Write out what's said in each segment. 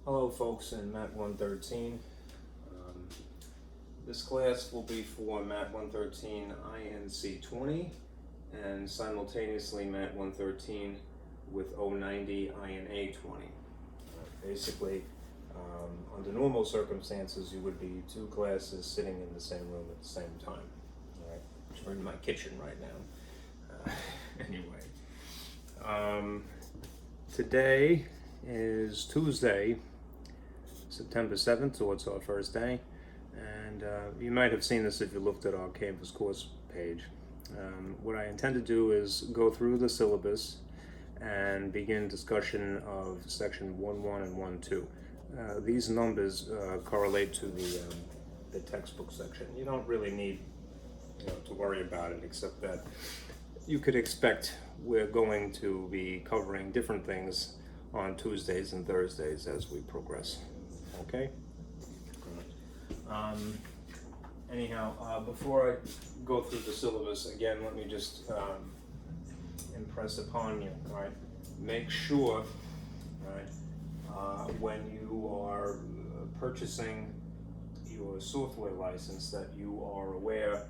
Hello folks in Mat 113. This class will be for Mat 113 INC 20 and simultaneously Mat 113 with 090 INA 20. Basically, under normal circumstances you would be two classes sitting in the same room at the same time. All right? We're in my kitchen right now. Anyway, today is Tuesday, September 7th, so it's our first day, and you might have seen this if you looked at our campus course page. What I intend to do is go through the syllabus and begin discussion of section 1.1 and 1.2. These numbers correlate to the textbook section. You don't really need to worry about it, except that you could expect we're going to be covering different things on Tuesdays and Thursdays as we progress. Okay? Anyhow, before I go through the syllabus, again, let me just impress upon you, right? Make sure, right, when you are purchasing your software license that you are aware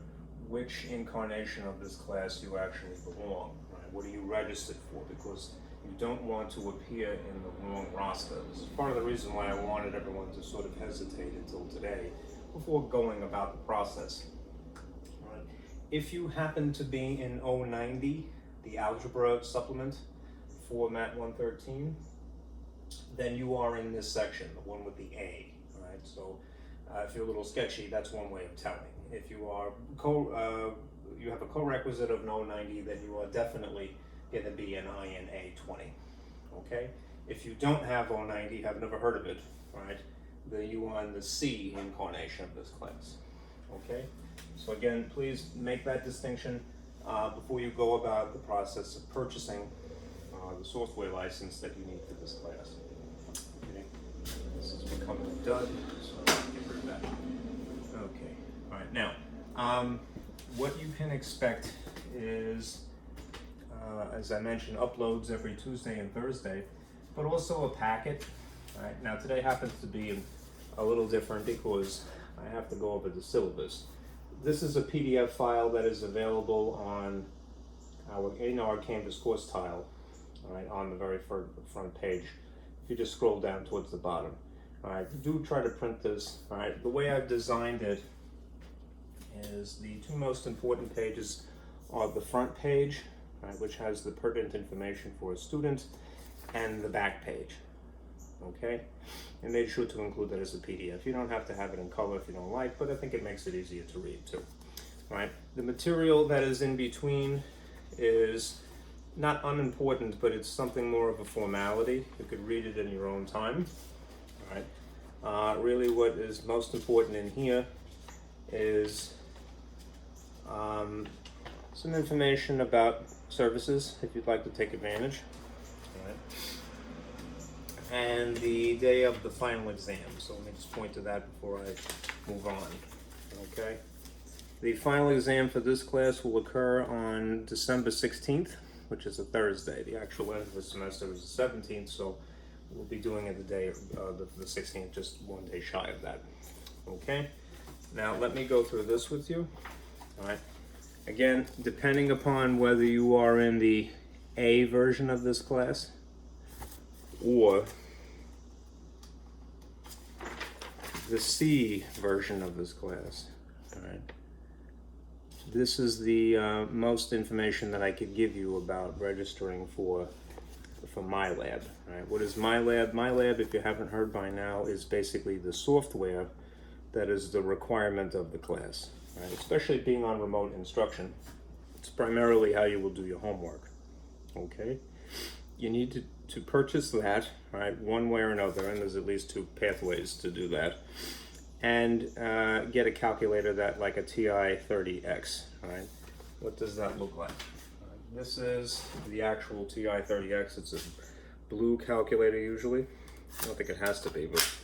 which incarnation of this class you actually belong, right? What are you registered for? Because you don't want to appear in the wrong roster. This is part of the reason why I wanted everyone to sort of hesitate until today before going about the process. Right. If you happen to be in 090, the algebra supplement for Mat 113, then you are in this section, the one with the A. Right. So if you're a little sketchy, that's one way of telling. If you are you have a co-requisite of 090, then you are definitely going to be an INA 20. Okay? If you don't have 090, have never heard of it, right? Then you are in the C incarnation of this class. Okay? So again, please make that distinction before you go about the process of purchasing the software license that you need for this class. Okay? This is becoming a dud, so I'll get rid of that. Okay. All right. Now, what you can expect is, as I mentioned, uploads every Tuesday and Thursday, but also a packet. Right? Now today happens to be a little different because I have to go over the syllabus. This is a PDF file that is available on our campus course tile, right, on the very front page. If you just scroll down towards the bottom. All right, do try to print this. All right, the way I've designed it is the two most important pages are the front page, right, which has the pertinent information for a student, and the back page. Okay, and made sure to include that as a PDF. You don't have to have it in color if you don't like, but I think it makes it easier to read too. All right, the material that is in between is not unimportant, but it's something more of a formality. You could read it in your own time. All right, really, what is most important in here is some information about services if you'd like to take advantage. All right. And the day of the final exam. So let me just point to that before I move on. Okay. The final exam for this class will occur on December 16th, which is a Thursday. The actual end of the semester is the 17th, so we'll be doing it the day of the 16th, just one day shy of that. Okay. Now let me go through this with you. All right. Again, depending upon whether you are in the A version of this class or the C version of this class, all right, this is the most information that I could give you about registering for MyLab. All right, what is MyLab? MyLab, if you haven't heard by now, is basically the software that is the requirement of the class. Right, especially being on remote instruction, it's primarily how you will do your homework. Okay, you need to purchase that, right, one way or another, and there's at least two pathways to do that, and get a calculator that like a TI-30X. Right, what does that look like? This is the actual TI-30X. It's a blue calculator usually. I don't think it has to be, but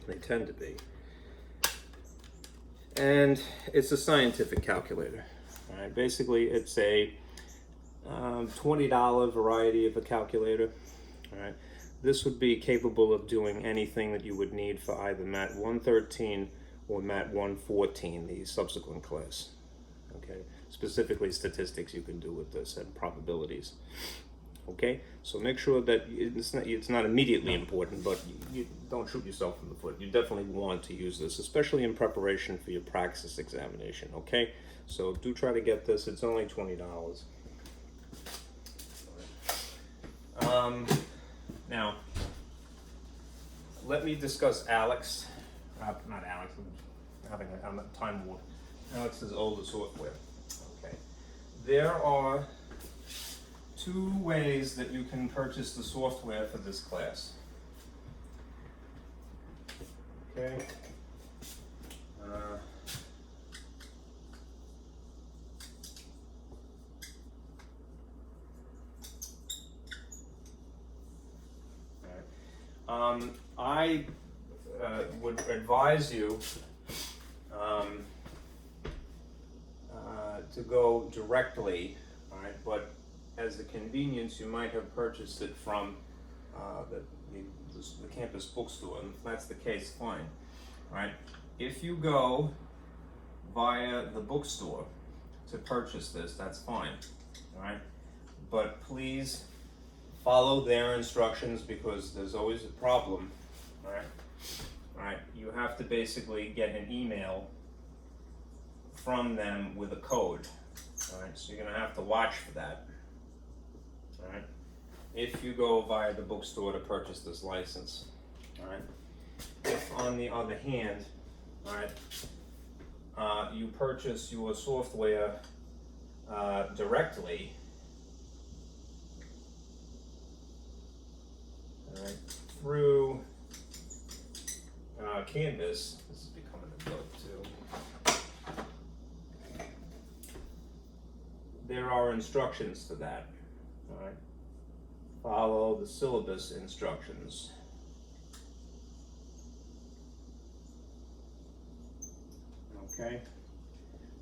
they tend to be. And it's a scientific calculator. All right, basically, it's a $20 variety of a calculator. All right, this would be capable of doing anything that you would need for either Mat 113 or Mat 114, the subsequent class. Okay, specifically statistics you can do with this and probabilities. Okay, so make sure that it's not immediately important, but you don't shoot yourself in the foot. You definitely want to use this, especially in preparation for your praxis examination. Okay, so do try to get this. It's only $20. Now, let me discuss Alex. Not Alex. I'm a time warp. Alex's older software. Okay, there are two ways that you can purchase the software for this class. Okay. I would advise you to go directly, all right, but as a convenience, you might have purchased it from the campus bookstore, and if that's the case, fine. All right, if you go via the bookstore to purchase this, that's fine. All right, but please follow their instructions, because there's always a problem. All right, all right. You have to basically get an email from them with a code. All right, so you're gonna have to watch for that. All right, if you go via the bookstore to purchase this license. All right, if on the other hand, all right, you purchase your software directly, all right, through Canvas. This is becoming a dope too. There are instructions to that. All right, follow the syllabus instructions. Okay,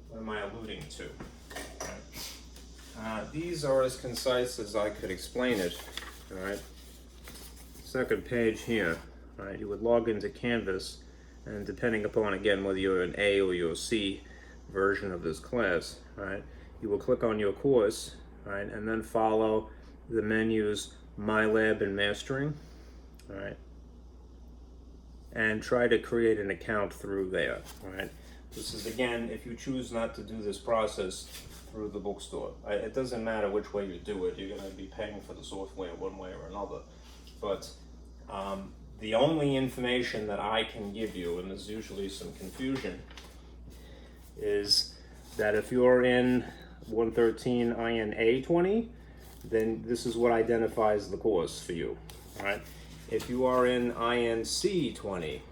what am I alluding to? These are as concise as I could explain it. All right, second page here. All right, you would log into Canvas, and depending upon, again, whether you're an A or your C version of this class, all right, you will click on your course, all right, and then follow the menus My Lab and Mastering, all right, and try to create an account through there. All right, this is, again, if you choose not to do this process through the bookstore. It doesn't matter which way you do it, you're going to be paying for the software one way or another. But the only information that I can give you, and there's usually some confusion, is that if you're in 113 INA 20, then this is what identifies the course for you. All right. If you are in INC 20,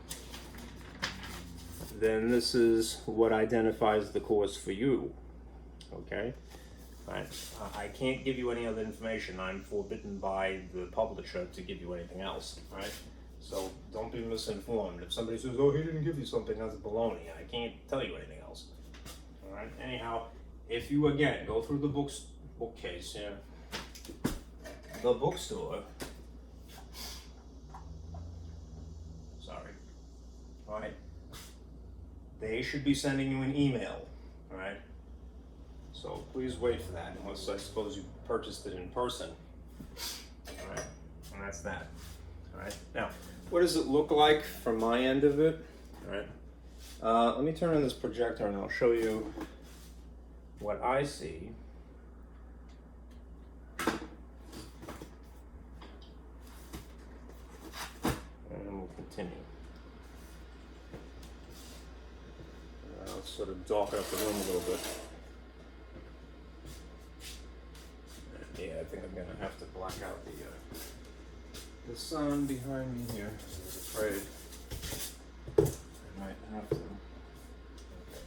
then this is what identifies the course for you. Okay. All right. I can't give you any other information. I'm forbidden by the publisher to give you anything else. All right. So don't be misinformed. If somebody says, "Oh, he didn't give you something," that's baloney. I can't tell you anything else. All right. Anyhow, if you again go through the bookcase here, the bookstore. Sorry. All right. They should be sending you an email. All right. So please wait for that, unless I suppose you purchased it in person. All right. And that's that. All right. Now, what does it look like from my end of it? All right. Let me turn on this projector and I'll show you what I see. And we'll continue. Let's sort of darken up the room a little bit. Yeah, I think I'm gonna have to black out the sun behind me here. I was afraid I might have to. Okay.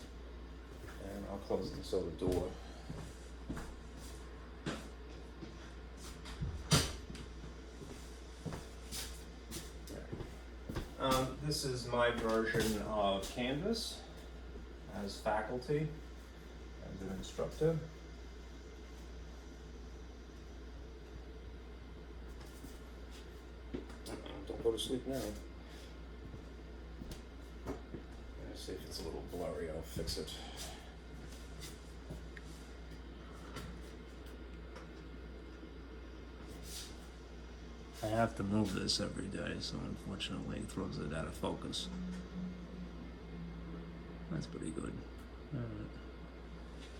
And I'll close this other door. This is my version of Canvas as faculty, as an instructor. go to sleep now. Let's see if it's a little blurry, I'll fix it. I have to move this every day, so unfortunately it throws it out of focus. That's pretty good. Alright.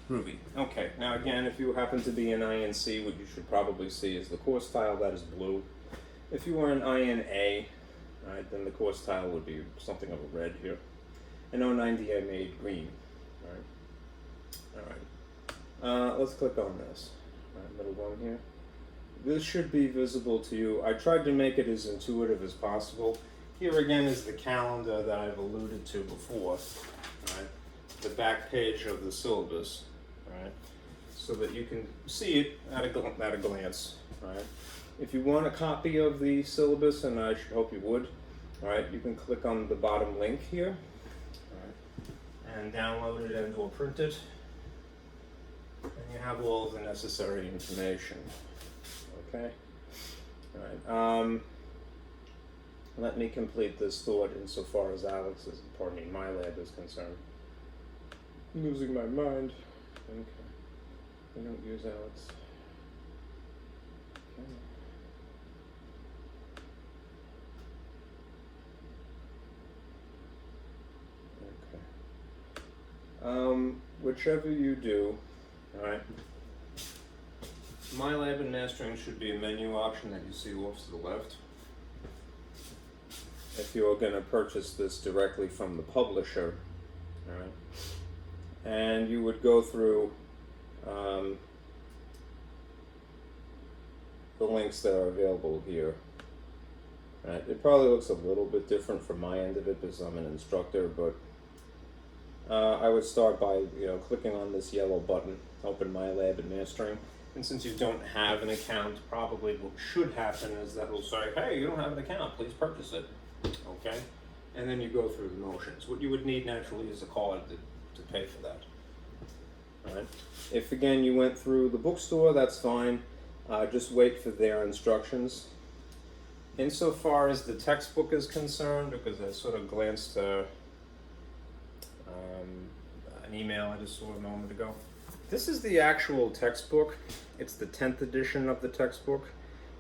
Groovy. Okay, now again, if you happen to be in INC, what you should probably see is the course tile, that is blue. If you were in INA, right, then the course tile would be something of a red here. In 090 I made green. Alright. Let's click on this. Alright, middle one here. This should be visible to you. I tried to make it as intuitive as possible. Here again is the calendar that I've alluded to before. Right? The back page of the syllabus. Right? So that you can see it at a glance. Right? If you want a copy of the syllabus, and I should hope you would, right, you can click on the bottom link here, right, and download it and or print it, and you have all of the necessary information. Okay. All right. Let me complete this thought insofar as Alex's, pardon me, my lab is concerned. I'm losing my mind. Okay. We don't use Alex. Okay. Whichever you do, all right. My Lab and Mastering should be a menu option that you see off to the left. If you're going to purchase this directly from the publisher, all right, and you would go through the links that are available here. Right. It probably looks a little bit different from my end of it because I'm an instructor, but I would start by clicking on this yellow button, open My Lab and Mastering. And since you don't have an account, probably what should happen is that will say, hey, you don't have an account, please purchase it. Okay? And then you go through the motions. What you would need naturally is a card to pay for that. All right? If again you went through the bookstore, that's fine. Just wait for their instructions. Insofar as the textbook is concerned, because I sort of glanced an email I just saw a moment ago. This is the actual textbook. It's the 10th edition of the textbook.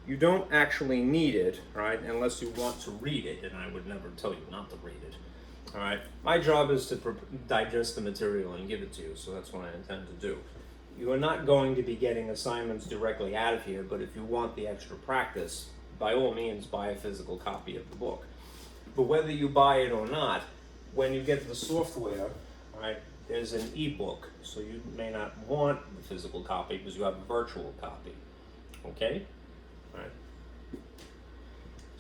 You don't actually need it, right, unless you want to read it, and I would never tell you not to read it. All right. My job is to digest the material and give it to you, so that's what I intend to do. You are not going to be getting assignments directly out of here, but if you want the extra practice, by all means, buy a physical copy of the book. But whether you buy it or not, when you get the software, right, there's an ebook, so you may not want the physical copy because you have a virtual copy. Okay? All right.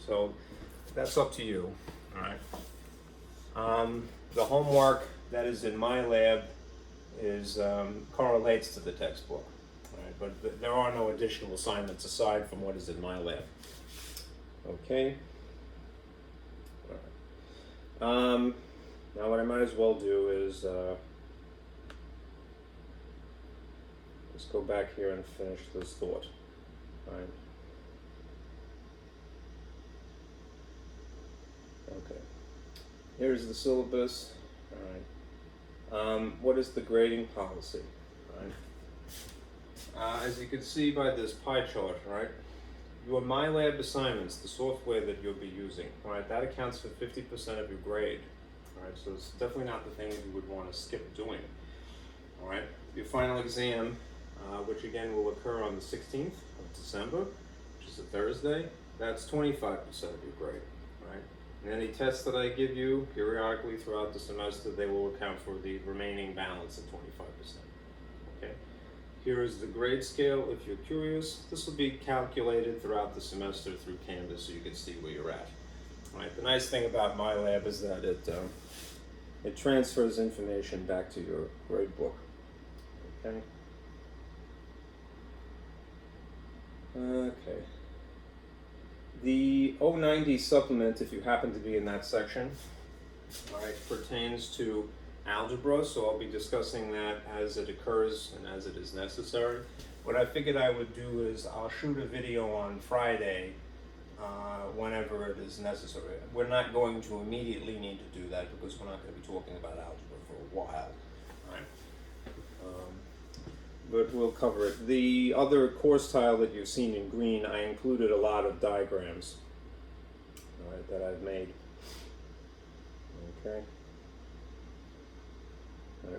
So that's up to you. All right. The homework that is in my lab is correlates to the textbook. All right, but there are no additional assignments aside from what is in my lab. Okay. All right. Now what I might as well do is let's go back here and finish this thought. All right. Okay. Here's the syllabus. All right. What is the grading policy? All right. As you can see by this pie chart, right? Your My Lab assignments, the software that you'll be using, right? That accounts for 50% of your grade. All right. So it's definitely not the thing you would want to skip doing. All right. Your final exam, which again will occur on the 16th of December, which is a Thursday. That's 25% of your grade. Right. And any tests that I give you periodically throughout the semester, they will account for the remaining balance of 25%. Okay. Here is the grade scale if you're curious. This will be calculated throughout the semester through Canvas so you can see where you're at. All right. The nice thing about My Lab is that it transfers information back to your grade book. Okay. Okay. The 090 supplement, if you happen to be in that section, all right, pertains to algebra, so I'll be discussing that as it occurs and as it is necessary. What I figured I would do is I'll shoot a video on Friday whenever it is necessary. We're not going to immediately need to do that because we're not going to be talking about algebra for a while, right? But we'll cover it. The other course tile that you've seen in green, I included a lot of diagrams, all right, that I've made. Okay.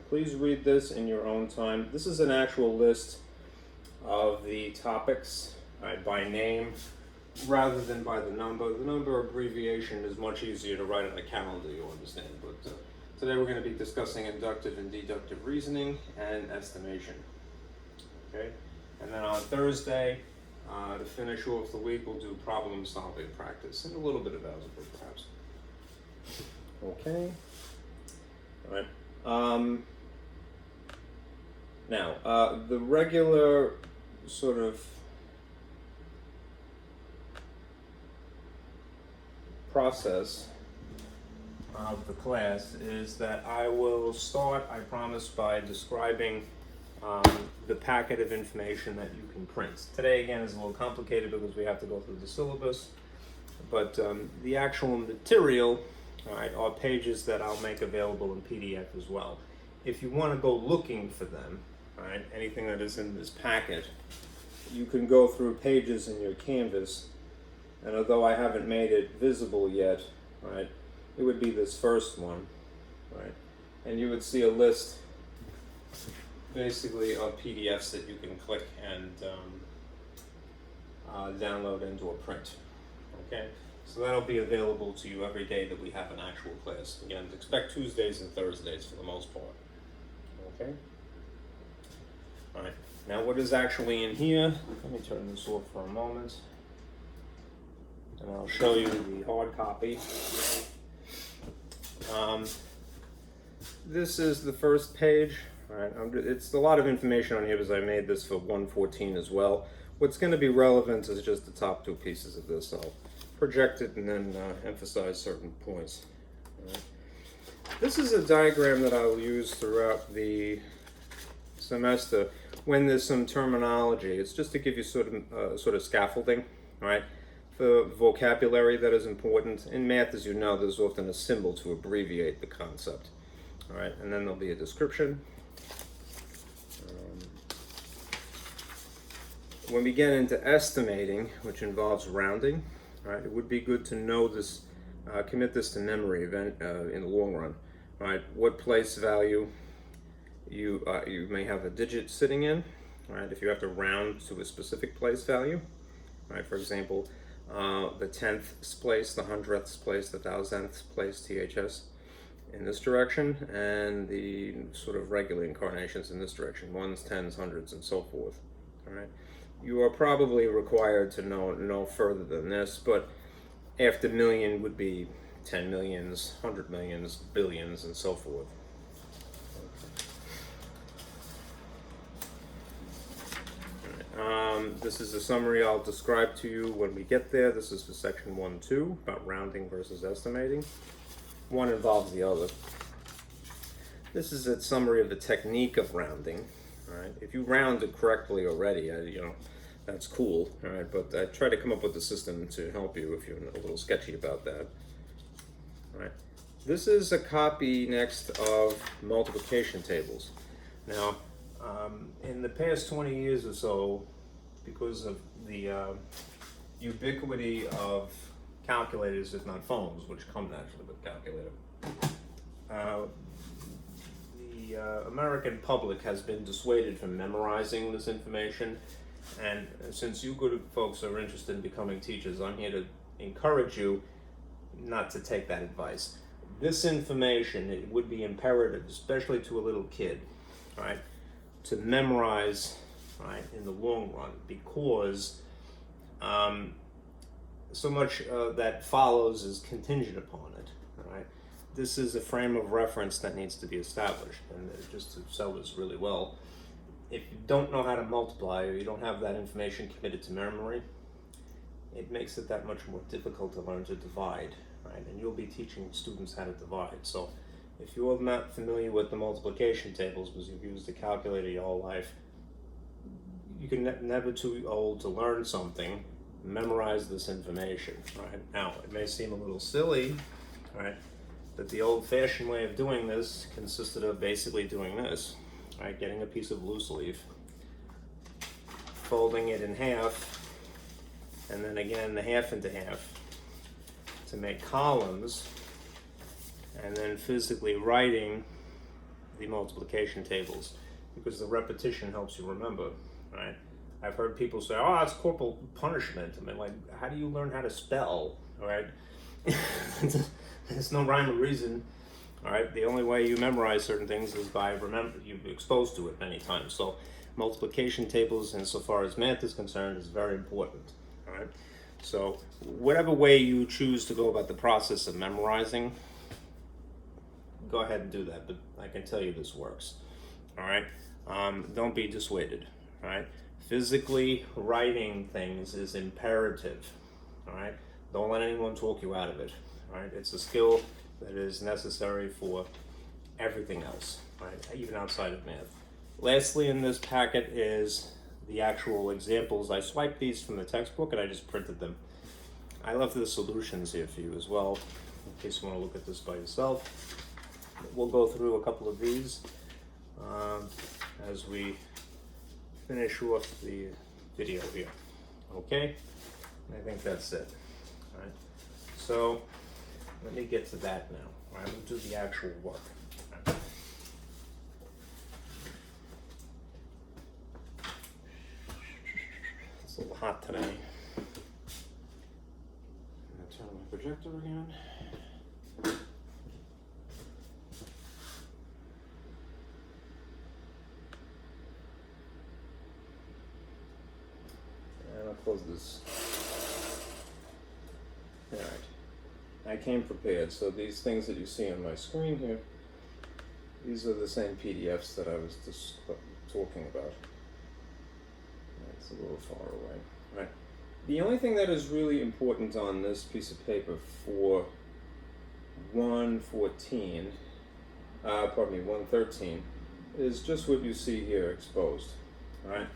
Please read this in your own time. This is an actual list of the topics, right, by name rather than by the number. The number abbreviation is much easier to write on a calendar, you understand. But today we're going to be discussing inductive and deductive reasoning and estimation. Okay, and then on Thursday, to finish off the week, we'll do problem solving practice and a little bit of algebra, perhaps. Okay. All right. Now, the regular sort of process of the class is that I will start, I promise, by describing the packet of information that you can print. Today, again, is a little complicated because we have to go through the syllabus, but the actual material, all right, are pages that I'll make available in PDF as well. If you want to go looking for them, all right, anything that is in this packet, you can go through pages in your Canvas, and although I haven't made it visible yet, right, it would be this first one, right, and you would see a list basically of PDFs that you can click and download into a print. Okay, so that'll be available to you every day that we have an actual class. Again, expect Tuesdays and Thursdays for the most part. Okay. All right. Now, what is actually in here? Let me turn this off for a moment, and I'll show you the hard copy. This is the first page. All right, it's a lot of information on here because I made this for 114 as well. What's going to be relevant is just the top two pieces of this. I'll project it and then emphasize certain points. All right. This is a diagram that I'll use throughout the semester when there's some terminology. It's just to give you sort of scaffolding, all right? The vocabulary that is important. In math, as you know, there's often a symbol to abbreviate the concept, all right? And then there'll be a description. When we get into estimating, which involves rounding, all right, it would be good to know this, commit this to memory in the long run. All right, what place value you may have a digit sitting in, all right, if you have to round to a specific place value, all right, for example, the 10th place, the 100th place, the 1000th place, THS in this direction, and the sort of regular incarnations in this direction, ones, tens, hundreds, and so forth, all right. You are probably required to know no further than this, but after million would be 10 millions, 100 millions, billions, and so forth. This is a summary I'll describe to you when we get there. This is for section 1-2 about rounding versus estimating. One involves the other. This is a summary of the technique of rounding. All right. If you round it correctly already, that's cool. All right, but I try to come up with a system to help you if you're a little sketchy about that. All right. This is a copy next of multiplication tables. Now, in the past 20 years or so, because of the ubiquity of calculators, if not phones, which come naturally with a calculator, the American public has been dissuaded from memorizing this information, and since you good folks are interested in becoming teachers, I'm here to encourage you not to take that advice. This information, it would be imperative, especially to a little kid, right, to memorize, right, in the long run, because so much that follows is contingent upon it, right? This is a frame of reference that needs to be established, and just to sell this really well, if you don't know how to multiply or you don't have that information committed to memory, it makes it that much more difficult to learn to divide, right? And you'll be teaching students how to divide. So if you're not familiar with the multiplication tables because you've used a calculator your whole life, you can never too old to learn something, memorize this information, right? Now, it may seem a little silly, right? But the old-fashioned way of doing this consisted of basically doing this, right? Getting a piece of loose leaf, folding it in half, and then again the half into half to make columns, and then physically writing the multiplication tables, because the repetition helps you remember, right? I've heard people say, oh, it's corporal punishment. I mean, like, how do you learn how to spell, all right? There's no rhyme or reason, all right? The only way you memorize certain things is by you're exposed to it many times. So multiplication tables, insofar as math is concerned, is very important, all right? So whatever way you choose to go about the process of memorizing, go ahead and do that, but I can tell you this works, all right? Don't be dissuaded, all right? Physically writing things is imperative, all right? Don't let anyone talk you out of it, all right? It's a skill that is necessary for everything else, right? Even outside of math. Lastly in this packet is the actual examples. I swiped these from the textbook and I just printed them. I left the solutions here for you as well, in case you want to look at this by yourself. We'll go through a couple of these as we finish off the video here. Okay? I think that's it. All right. So let me get to that now. All right, we'll do the actual work. All right. It's a little hot today. I'm gonna turn my projector again. Close this. All right. I came prepared, so these things that you see on my screen here, these are the same PDFs that I was just talking about. It's a little far away. All right. The only thing that is really important on this piece of paper for 113 is just what you see here exposed. All right.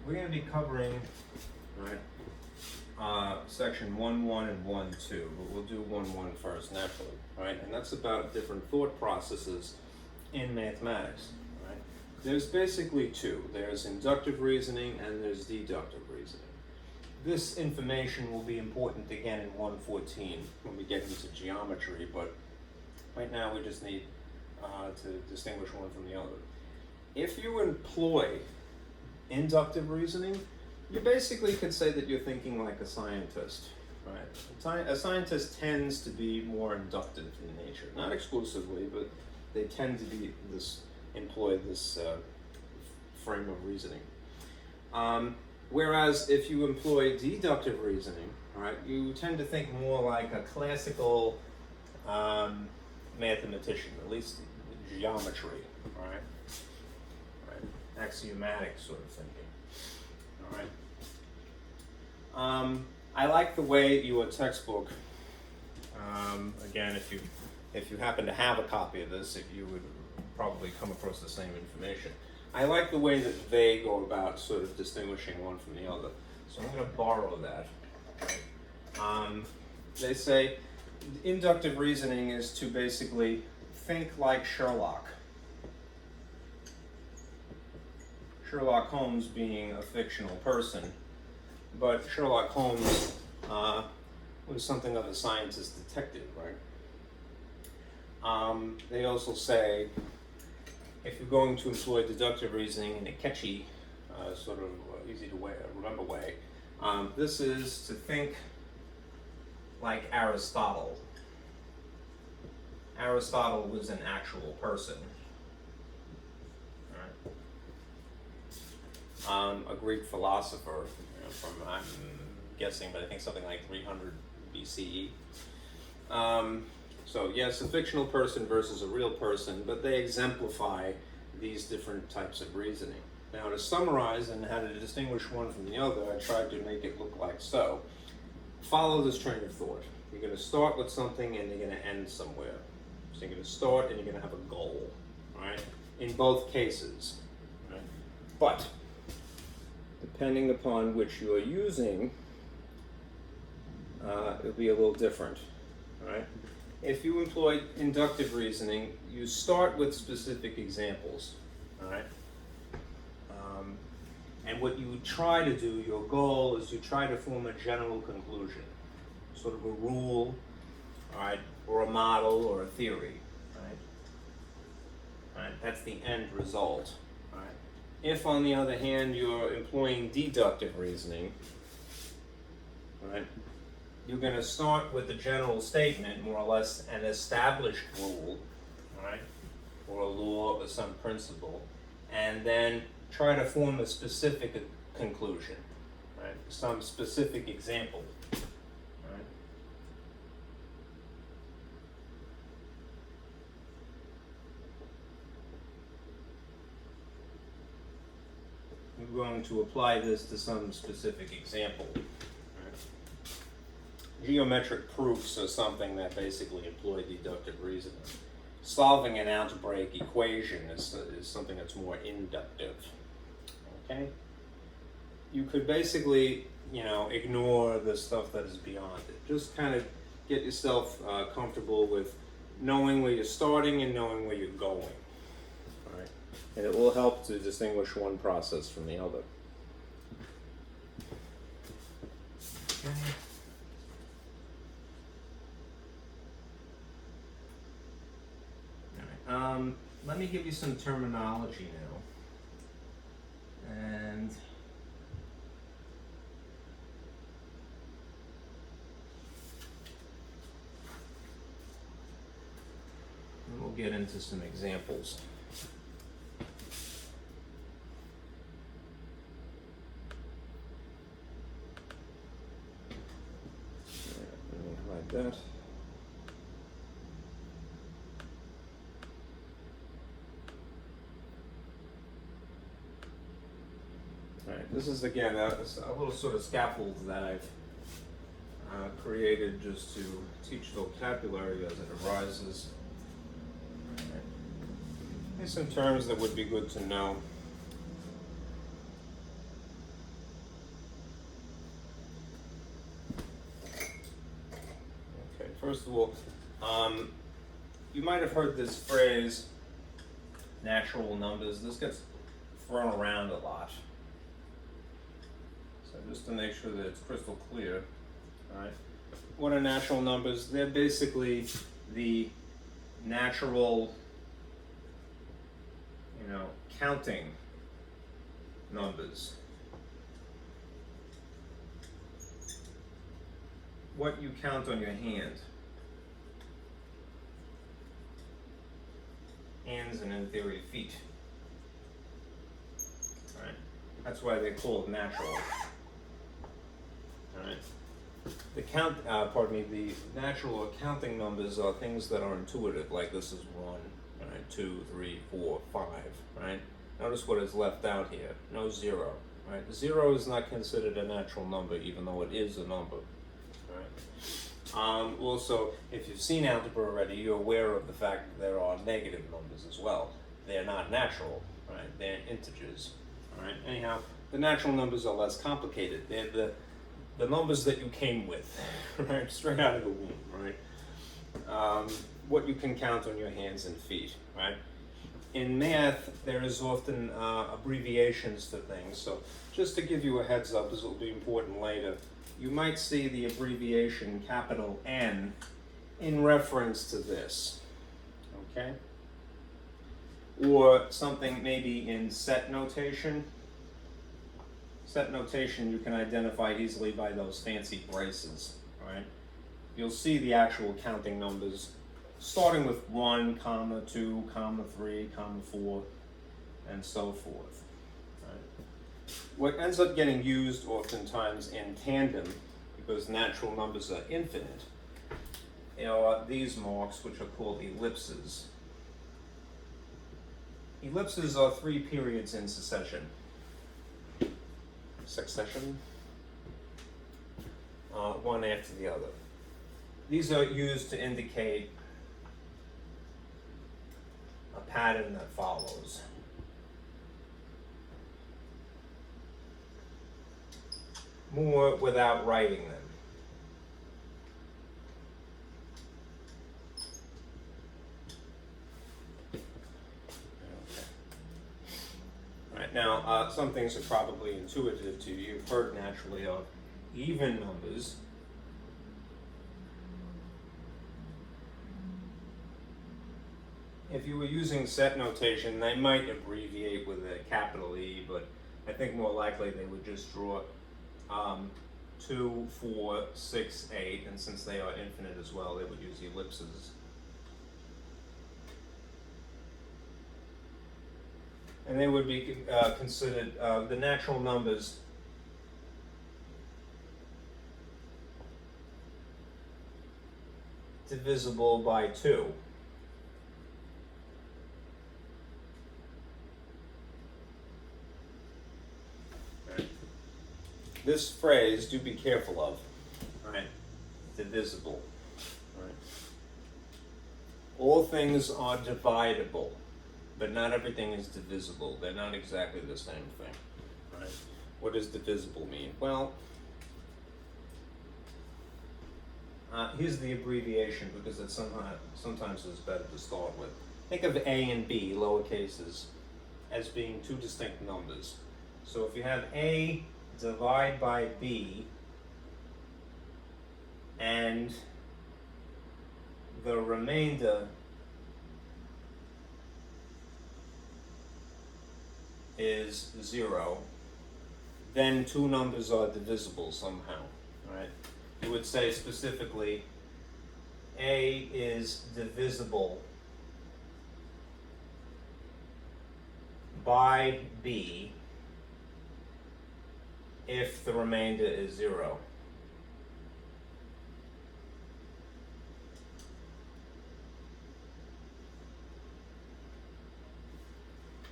We're going to be covering, right, section 1.1 and 1.2, but we'll do 1.1 first, naturally, right? And that's about different thought processes in mathematics, right? There's basically two. There's inductive reasoning and there's deductive reasoning. This information will be important again in 1.14 when we get into geometry, but right now we just need to distinguish one from the other. If you employ inductive reasoning, you basically could say that you're thinking like a scientist, right? A scientist tends to be more inductive in nature, not exclusively, but they tend to be employ this frame of reasoning. Whereas if you employ deductive reasoning, right, you tend to think more like a classical mathematician, at least geometry, right? Axiomatic sort of thinking. All right. I like the way your textbook. Again, if you happen to have a copy of this, you would probably come across the same information. I like the way that they go about sort of distinguishing one from the other. So I'm going to borrow that. Right? They say inductive reasoning is to basically think like Sherlock. Sherlock Holmes being a fictional person, but Sherlock Holmes was something of a scientist detective, right? They also say if you're going to employ deductive reasoning in a catchy, sort of easy to remember way, this is to think like Aristotle. Aristotle was an actual person. A Greek philosopher, from, I'm guessing, but I think something like 300 BCE. So yes, a fictional person versus a real person, but they exemplify these different types of reasoning. Now to summarize and how to distinguish one from the other, I tried to make it look like so. Follow this train of thought. You're going to start with something and you're going to end somewhere. So you're going to start and you're going to have a goal, right? In both cases, right? But depending upon which you are using, it'll be a little different, all right? If you employ inductive reasoning, you start with specific examples, all right? And what you try to do, your goal is you try to form a general conclusion, sort of a rule, all right, or a model or a theory, right? All right, that's the end result, all right? If, on the other hand, you're employing deductive reasoning, right, you're going to start with a general statement, more or less an established rule, right, or a law or some principle, and then try to form a specific conclusion, right, some specific example, right. We're going to apply this to some specific example. Geometric proofs are something that basically employ deductive reasoning. Solving an algebraic equation is something that's more inductive. Okay? You could basically, ignore the stuff that is beyond it. Just kind of get yourself comfortable with knowing where you're starting and knowing where you're going. All right? And it will help to distinguish one process from the other. Okay. Let me give you some terminology now. And we'll get into some examples. Let me hide that. Alright, this is again a little sort of scaffold that I've created just to teach vocabulary as it arises. Right. Here's some terms that would be good to know. Okay, first of all, you might have heard this phrase, natural numbers. This gets thrown around a lot. Just to make sure that it's crystal clear, all right? What are natural numbers? They're basically the natural, counting numbers. What you count on your hand. Hands and, in theory, feet. All right? That's why they're called natural. Alright. The natural or counting numbers are things that are intuitive, like this is 1, right, 2, 3, 4, 5, right? Notice what is left out here. No 0, right? 0 is not considered a natural number, even though it is a number, right? Also, if you've seen algebra already, you're aware of the fact that there are negative numbers as well. They're not natural, right? They're integers, all right? Anyhow, the natural numbers are less complicated. They're the numbers that you came with, right, straight out of the womb, right? What you can count on your hands and feet, right? In math, there is often abbreviations to things, so just to give you a heads up, this will be important later, you might see the abbreviation capital N in reference to this, okay? Or something maybe in set notation. Set notation you can identify easily by those fancy braces, right? You'll see the actual counting numbers starting with 1, 2, 3, 4, and so forth. Right? What ends up getting used oftentimes in tandem, because natural numbers are infinite, are these marks, which are called ellipses. Ellipses are 3 periods in succession, one after the other. These are used to indicate a pattern that follows. more without writing them. Right, now, some things are probably intuitive to you. You've heard naturally of even numbers. If you were using set notation, they might abbreviate with a capital E, but I think more likely they would just draw 2, 4, 6, 8, and since they are infinite as well, they would use ellipses. And they would be considered the natural numbers divisible by 2. Right. This phrase, do be careful of, right? Divisible. Right. All things are dividable, but not everything is divisible. They're not exactly the same thing. Right? What does divisible mean? Well, here's the abbreviation because it's sometimes it's better to start with. Think of A and B, lower cases, as being two distinct numbers. So if you have A divide by B and the remainder is 0, then two numbers are divisible somehow, right? You would say specifically A is divisible by B if the remainder is 0.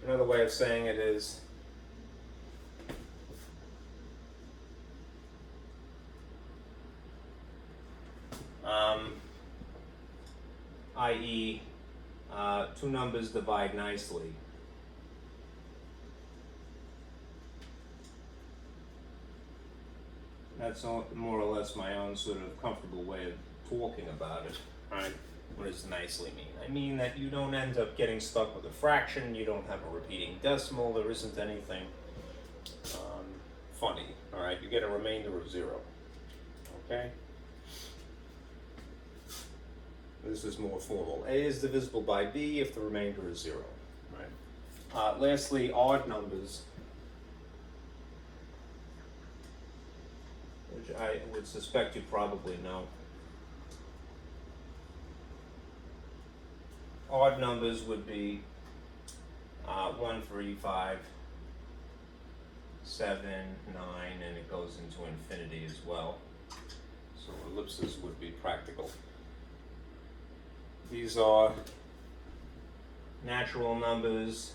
Another way of saying it is i.e. Two numbers divide nicely. That's more or less my own sort of comfortable way of talking about it, right? What does nicely mean? I mean that you don't end up getting stuck with a fraction, you don't have a repeating decimal, there isn't anything funny, all right? You get a remainder of 0, okay? This is more formal. A is divisible by B if the remainder is 0, right? Lastly, odd numbers, which I would suspect you probably know. Odd numbers would be 1, 3, 5, 7, 9, and it goes into infinity as well. So ellipses would be practical. These are natural numbers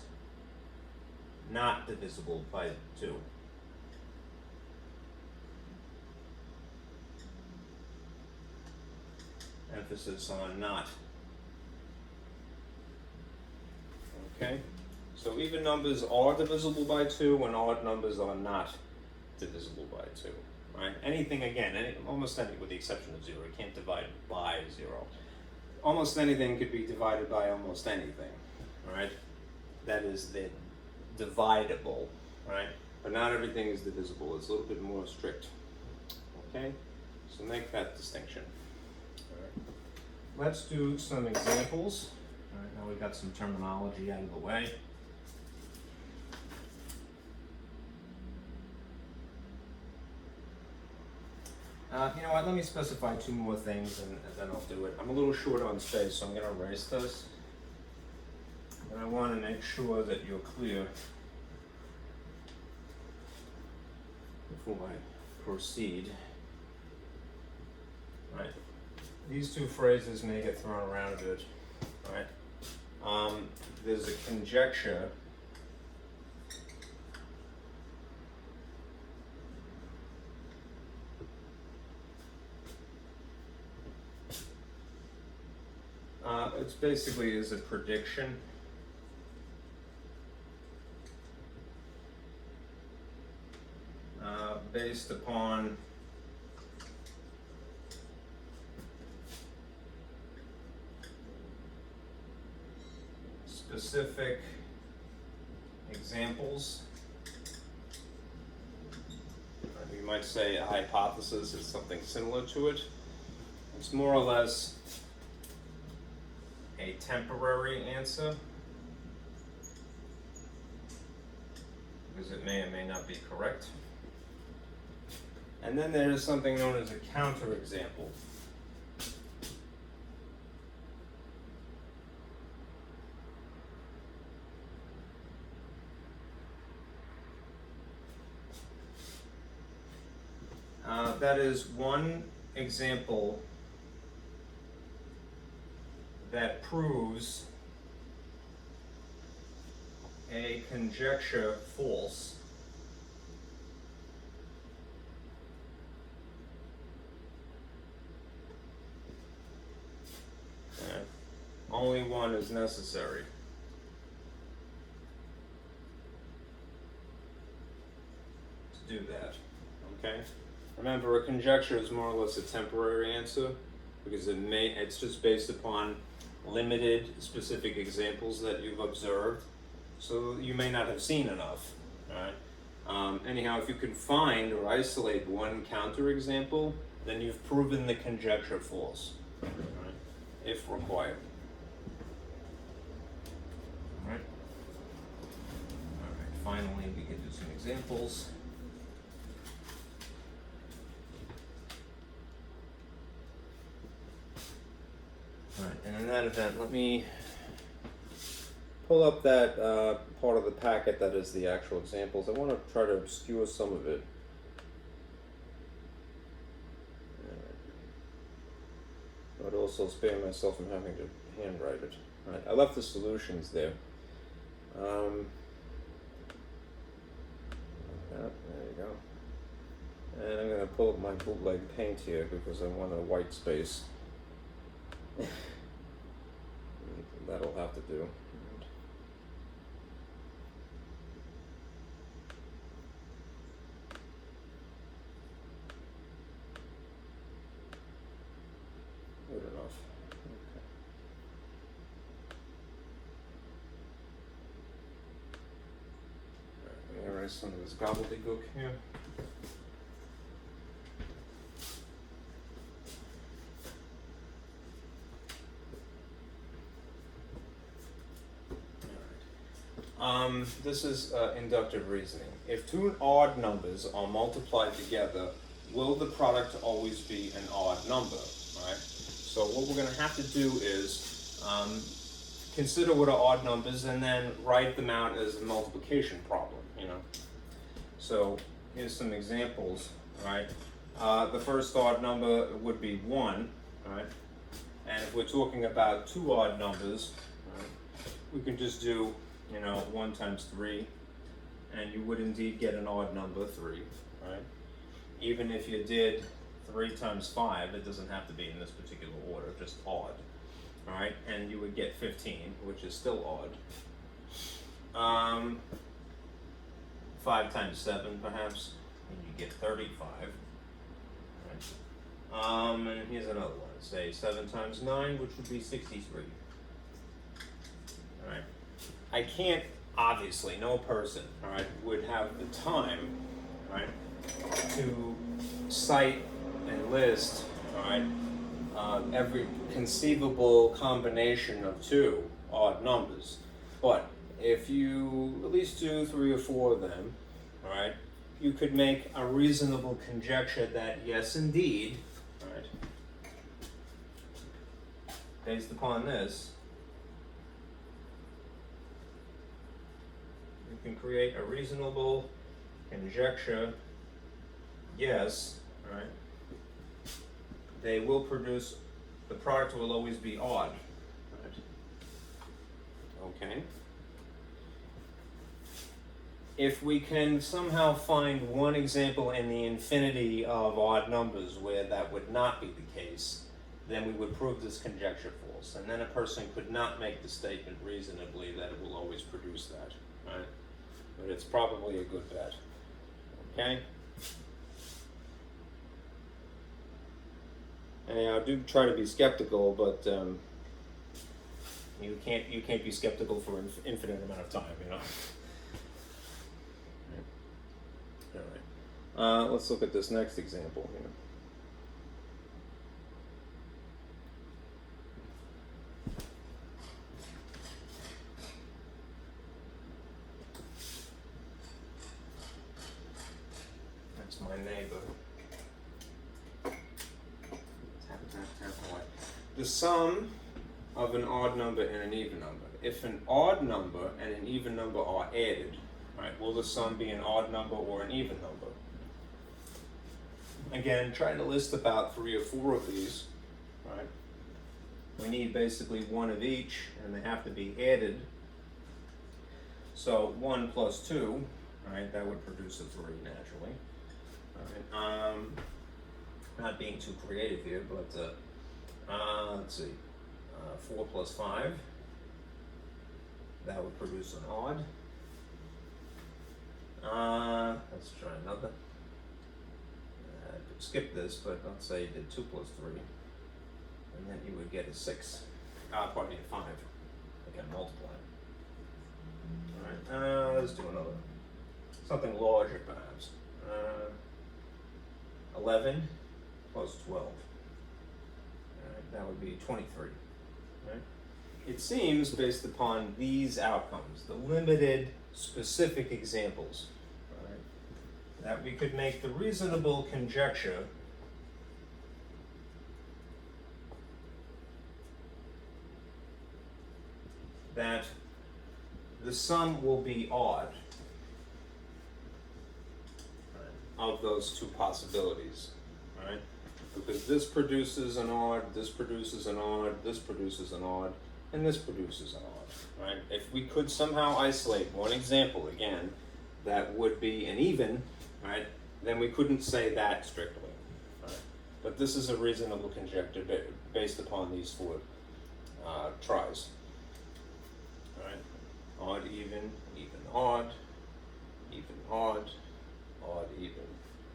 not divisible by 2. Emphasis on not. Okay? So even numbers are divisible by 2 and odd numbers are not divisible by 2. Right? Anything, again, almost anything with the exception of 0. You can't divide by 0. Almost anything could be divided by almost anything. Right? That is the dividable. Right? But not everything is divisible. It's a little bit more strict. Okay? So make that distinction. All right. Let's do some examples. All right, now we've got some terminology out of the way. You know what, let me specify 2 more things and then I'll do it. I'm a little short on space, so I'm going to erase this. And I want to make sure that you're clear before I proceed. Right. These 2 phrases may get thrown around a bit. Right. There's a conjecture it's basically is a prediction. Based based upon specific examples. You might say a hypothesis is something similar to it. It's more or less a temporary answer, because it may or may not be correct. And then there is something known as a counterexample. That is one example that proves a conjecture false. Only one is necessary. To do that, okay? Remember, a conjecture is more or less a temporary answer, because it's just based upon limited specific examples that you've observed, so you may not have seen enough, right? Anyhow, if you can find or isolate one counterexample, then you've proven the conjecture false, right? If required. All right. Finally, we can do some examples. Alright, and in that event, let me pull up that part of the packet that is the actual examples. I want to try to obscure some of it. But also spare myself from having to handwrite it. Alright, I left the solutions there. There you go. And I'm going to pull up my bootleg paint here because I want a white space. That'll have to do. Good enough. Okay. All right, let me erase some of this gobbledygook here. This is inductive reasoning. If two odd numbers are multiplied together, will the product always be an odd number, right? So what we're going to have to do is consider what are odd numbers and then write them out as a multiplication problem, you know. So here's some examples, right? The first odd number would be 1, right? And if we're talking about two odd numbers, right, we can just do 1 times 3, and you would indeed get an odd number, 3, right? Even if you did 3 times 5, it doesn't have to be in this particular order, just odd, all right? And you would get 15, which is still odd. 5 times 7, perhaps, and you get 35, right? And here's another one, say 7 times 9, which would be 63, all right? I can't, obviously, no person, all right, would have the time, right, to cite and list, all right, every conceivable combination of two odd numbers. But if you at least do 3 or 4 of them, all right, you could make a reasonable conjecture that yes, indeed, all right, based upon this, you can create a reasonable conjecture, yes, right? They will produce, the product will always be odd, right? Okay. If we can somehow find one example in the infinity of odd numbers where that would not be the case, then we would prove this conjecture false. And then a person could not make the statement reasonably that it will always produce that, right? But it's probably a good bet, okay? Anyhow, do try to be skeptical, but you can't be skeptical for an infinite amount of time, you know. All right. Let's look at this next example here. That's my neighbor. The sum of an odd number and an even number. If an odd number and an even number are added, right, will the sum be an odd number or an even number? Again, try to list about 3 or 4 of these, right? We need basically one of each, and they have to be added. So 1 plus 2, right, that would produce a 3 naturally. All right. Not being too creative here, but let's see, 4 plus 5, that would produce an odd. Let's try another. Skip this, but let's say you did 2 plus 3, and then you would get a 6. Pardon me, a 5. Again, multiply. All right. Let's do another. Something larger, perhaps. 11 plus 12. All right, that would be 23. Right? It seems, based upon these outcomes, the limited, specific examples, that we could make the reasonable conjecture that the sum will be odd of those two possibilities, right? Because this produces an odd, this produces an odd, this produces an odd, and this produces an odd, right? If we could somehow isolate one example, again, that would be an even, right, then we couldn't say that strictly, right? But this is a reasonable conjecture based upon these 4 tries, right? Odd, even, even, odd, odd, even.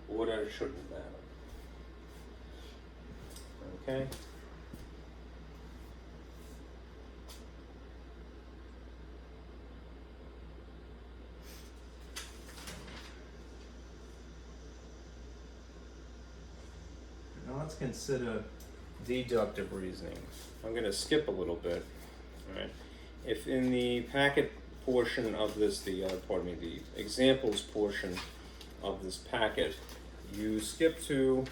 Order shouldn't matter. Okay? Let's consider deductive reasoning. I'm going to skip a little bit. All right. If in the packet portion of this, the examples portion of this packet, you skip to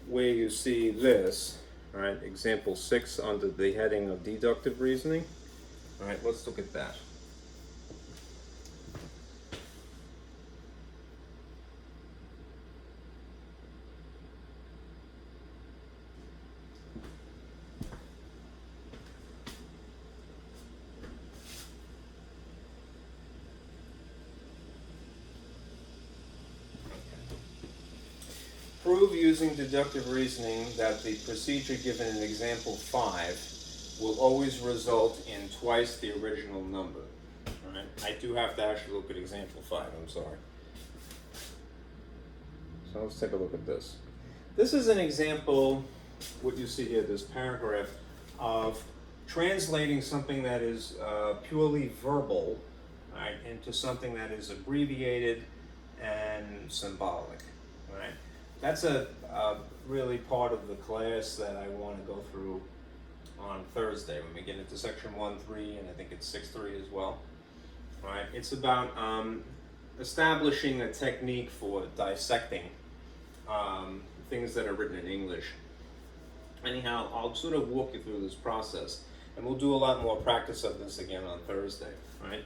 where you see this, all right, example 6 under the heading of deductive reasoning. All right, let's look at that. Prove using deductive reasoning that the procedure given in example 5 will always result in twice the original number. All right. I do have to actually look at example 5, I'm sorry. So let's take a look at this. This is an example, what you see here, this paragraph, of translating something that is purely verbal, right, into something that is abbreviated and symbolic. Right? That's a really part of the class that I want to go through on Thursday when we get into section 1.3, and I think it's 6.3 as well. Right? It's about establishing a technique for dissecting things that are written in English. Anyhow, I'll sort of walk you through this process, and we'll do a lot more practice of this again on Thursday. Right?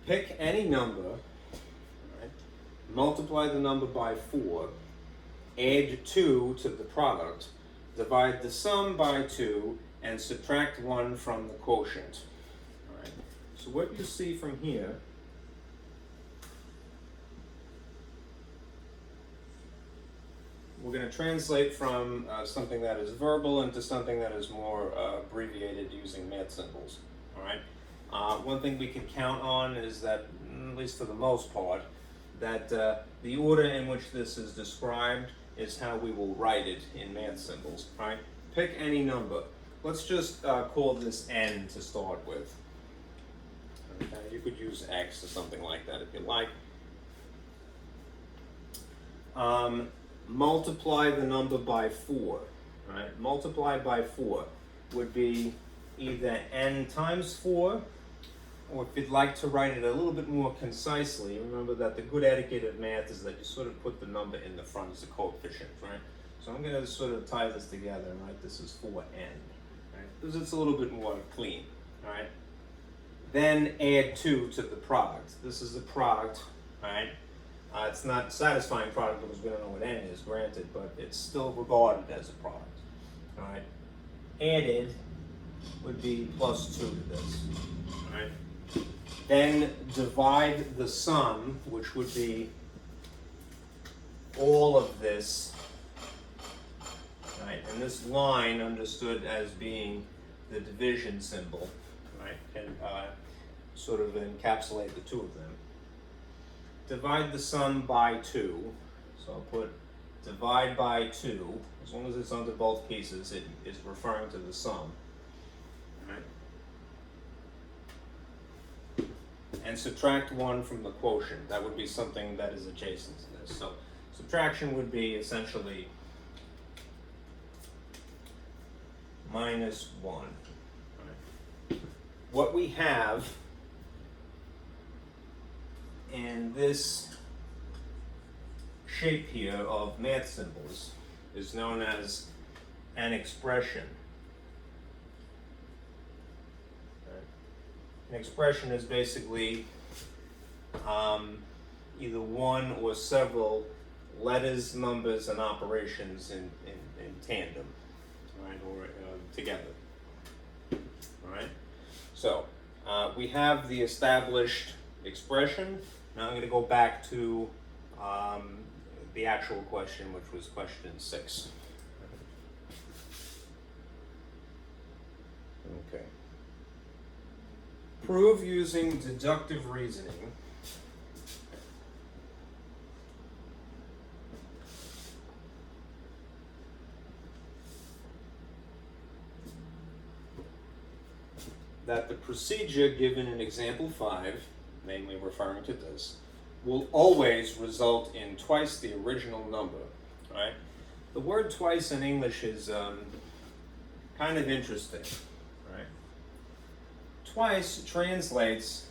Pick any number, right? Multiply the number by 4, add 2 to the product, divide the sum by 2, and subtract 1 from the quotient. All right. So what you see from here we're going to translate from something that is verbal into something that is more abbreviated using math symbols. All right. One thing we can count on is that, at least for the most part, that the order in which this is described is how we will write it in math symbols, right? Pick any number. Let's just call this n to start with. Okay, you could use x or something like that if you like. Multiply the number by 4, right? Multiply by 4 would be either n times 4, or if you'd like to write it a little bit more concisely, remember that the good etiquette of math is that you sort of put the number in the front as a coefficient, right? So I'm going to sort of tie this together, right? This is 4n, right? Because it's a little bit more clean, right? Then add 2 to the product. This is the product, right? It's not a satisfying product because we don't know what n is, granted, but it's still regarded as a product, all right? Added would be plus 2 to this, all right? Then divide the sum, which would be all of this, right? And this line understood as being the division symbol, right? And sort of encapsulate the two of them. Divide the sum by 2. So I'll put divide by 2. As long as it's under both pieces, it is referring to the sum. Right? And subtract 1 from the quotient. That would be something that is adjacent to this. So subtraction would be essentially minus 1. Right? What we have in this shape here of math symbols is known as an expression. Right? An expression is basically either one or several letters, numbers, and operations in tandem, right, or together. All right. So we have the established expression. Now I'm going to go back to the actual question, which was question 6. Okay. Prove using deductive reasoning that the procedure given in example 5, namely referring to this, will always result in twice the original number, right? The word twice in English is kind of interesting, right? Twice translates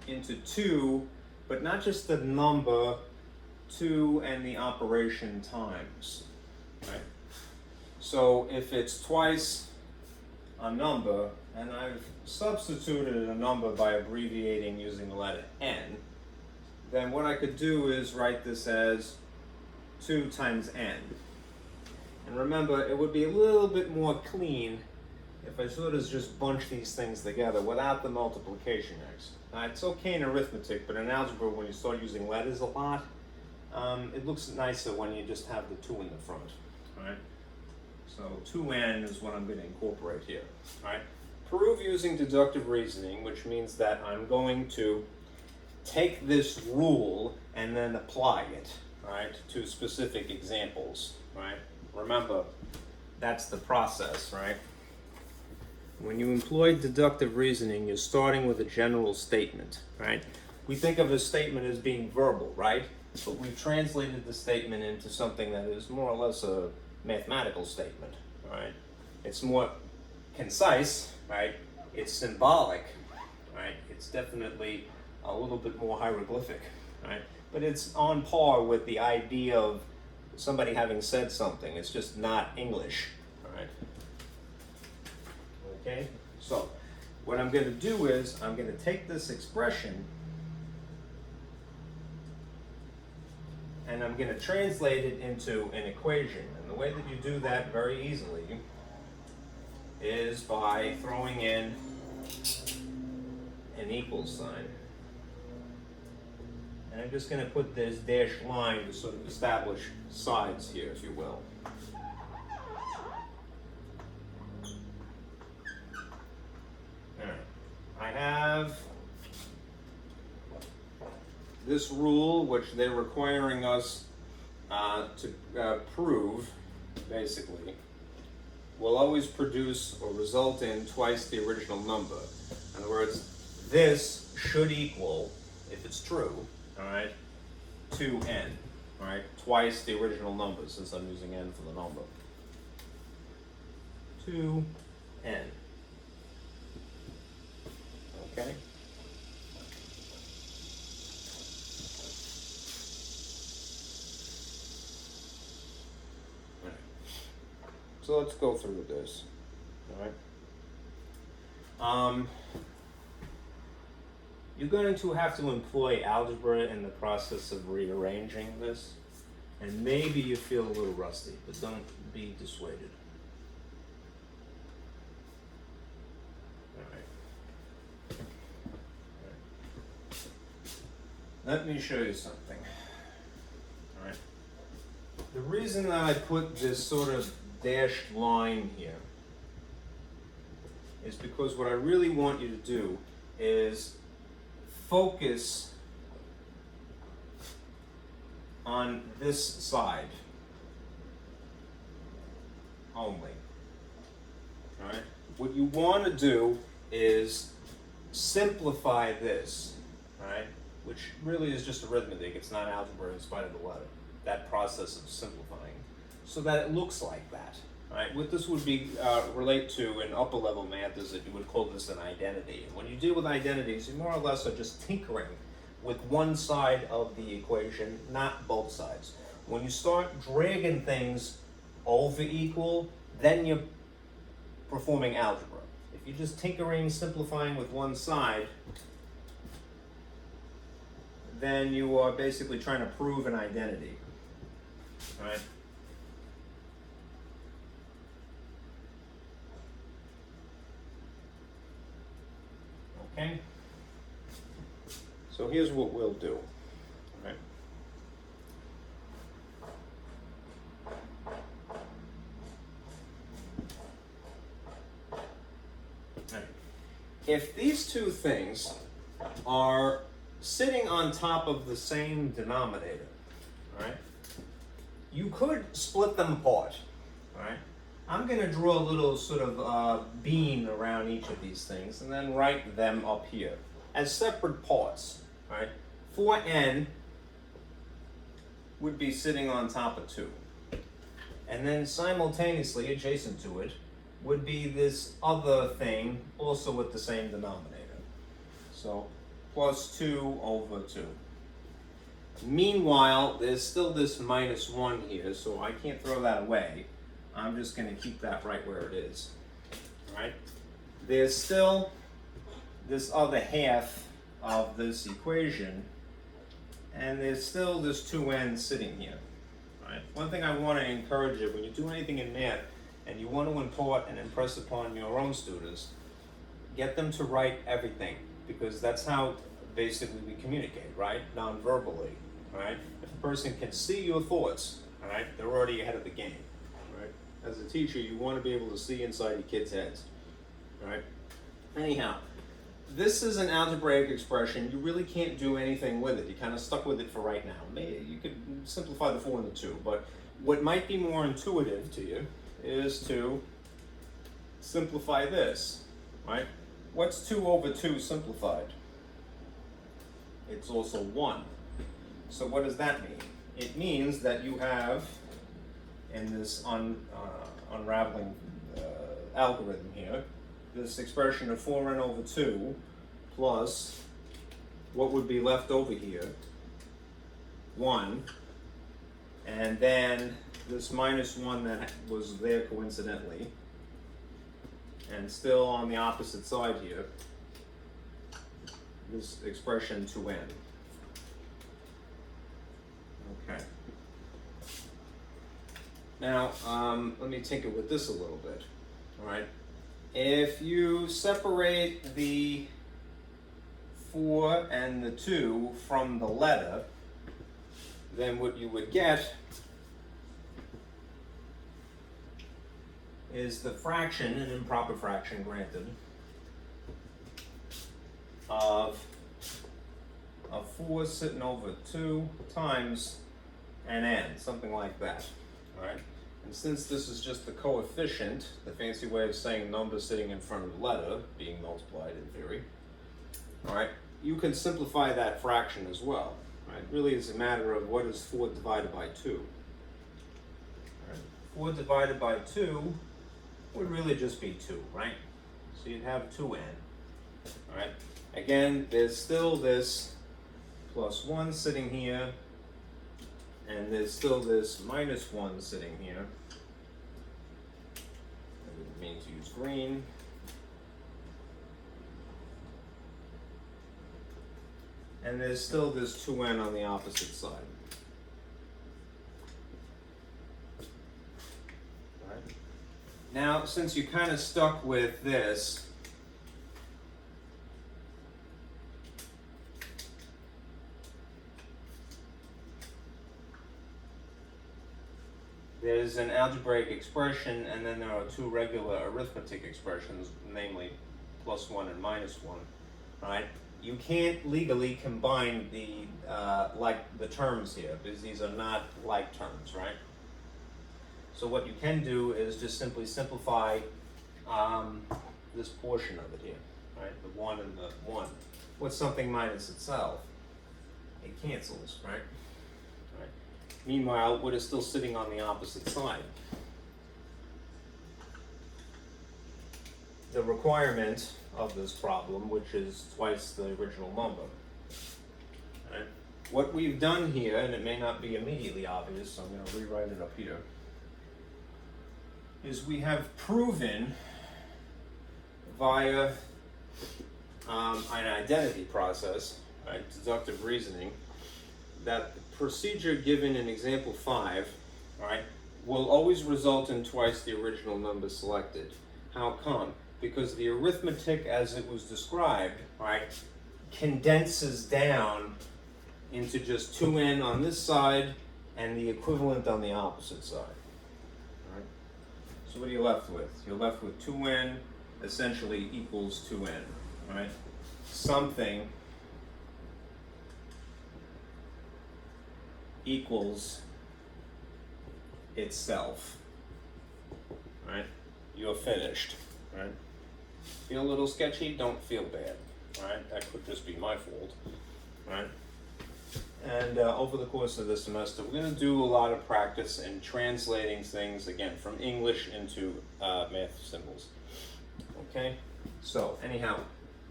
into 2, but not just the number 2 and the operation times, right? So if it's twice a number, and I've substituted a number by abbreviating using the letter n, then what I could do is write this as 2 times n. And remember, it would be a little bit more clean if I sort of just bunch these things together without the multiplication x. Now, it's okay in arithmetic, but in algebra, when you start using letters a lot, it looks nicer when you just have the 2 in the front, all right? So 2n is what I'm going to incorporate here, all right? Prove using deductive reasoning, which means that I'm going to take this rule and then apply it, right, to specific examples, right? Remember, that's the process, right? When you employ deductive reasoning, you're starting with a general statement, right? We think of a statement as being verbal, right? But we've translated the statement into something that is more or less a mathematical statement, right? It's more concise, right? It's symbolic, right? It's definitely a little bit more hieroglyphic, right? But it's on par with the idea of somebody having said something. It's just not English, right? Okay, so what I'm going to do is I'm going to take this expression and I'm going to translate it into an equation. And the way that you do that very easily is by throwing in an equal sign. And I'm just going to put this dashed line to sort of establish sides here, if you will. All right. I have this rule, which they're requiring us to prove, basically, will always produce or result in twice the original number. In other words, this should equal, if it's true, all right, 2n, all right, twice the original number, since I'm using n for the number. 2n. Okay? So let's go through this, all right? You're going to have to employ algebra in the process of rearranging this, and maybe you feel a little rusty, but don't be dissuaded. All right. Let me show you something. All right. The reason that I put this sort of dashed line here is because what I really want you to do is focus on this side only. All right? What you want to do is simplify this, all right? Which really is just arithmetic. It's not algebra in spite of the letter. That process of simplifying, so that it looks like that. All right? What this would be relate to in upper level math is that you would call this an identity. And when you deal with identities, you more or less are just tinkering with one side of the equation, not both sides. When you start dragging things over equal, then you're performing algebra. If you're just tinkering, simplifying with one side, then you are basically trying to prove an identity. All right? Okay? So here's what we'll do. All right? All right. If these two things are sitting on top of the same denominator, all right, you could split them apart. All right? I'm going to draw a little sort of bean around each of these things and then write them up here as separate parts. Right? 4n would be sitting on top of 2. And then simultaneously, adjacent to it, would be this other thing, also with the same denominator. So, plus 2 over 2. Meanwhile, there's still this minus 1 here, so I can't throw that away. I'm just going to keep that right where it is. All right? There's still this other half of this equation, and there's still this 2n sitting here. All right? One thing I want to encourage you, when you do anything in math and you want to impart and impress upon your own students, get them to write everything, because that's how basically we communicate, right? Non-verbally, right? If a person can see your thoughts, all right, they're already ahead of the game, right? As a teacher, you want to be able to see inside your kids' heads, all right? Anyhow, this is an algebraic expression. You really can't do anything with it. You're kind of stuck with it for right now. Maybe you could simplify the 4 and the 2, but what might be more intuitive to you is to simplify this, right? What's 2 over 2 simplified? It's also 1. So what does that mean? It means that you have, in this unraveling algorithm here, this expression of 4n over 2 plus what would be left over here, 1, and then this minus 1 that was there coincidentally, and still on the opposite side here, this expression 2n. Okay. Now, let me tinker with this a little bit, all right? If you separate the 4 and the 2 from the letter, then what you would get is the fraction, an improper fraction granted, of a 4 sitting over 2 times an n, something like that, all right? And since this is just the coefficient, the fancy way of saying number sitting in front of the letter, being multiplied in theory, all right, you can simplify that fraction as well, right? Really it's a matter of what is 4 divided by 2. All right? 4 divided by 2 would really just be 2, right? So you'd have 2n, all right? Again, there's still this plus 1 sitting here, and there's still this minus 1 sitting here. I didn't mean to use green. And there's still this 2n on the opposite side. All right. Now, since you kind of stuck with this, there's an algebraic expression, and then there are 2 regular arithmetic expressions, namely plus 1 and minus 1, right? You can't legally combine the terms here, because these are not like terms, right? So what you can do is just simply simplify this portion of it here, right? The 1 and the 1. What's something minus itself? It cancels, right? Meanwhile, what is still sitting on the opposite side? The requirement of this problem, which is twice the original number. Right? What we've done here, and it may not be immediately obvious, so I'm going to rewrite it up here, is we have proven via an identity process, right, deductive reasoning, that the procedure given in example 5, all right, will always result in twice the original number selected. How come? Because the arithmetic as it was described, right, condenses down into just 2n on this side and the equivalent on the opposite side. All right? So what are you left with? You're left with 2n essentially equals 2n, right? Something equals itself, right? You're finished, right? Feel a little sketchy? Don't feel bad, right? That could just be my fault, right? And over the course of the semester, we're going to do a lot of practice in translating things, again, from English into math symbols, okay? So, anyhow,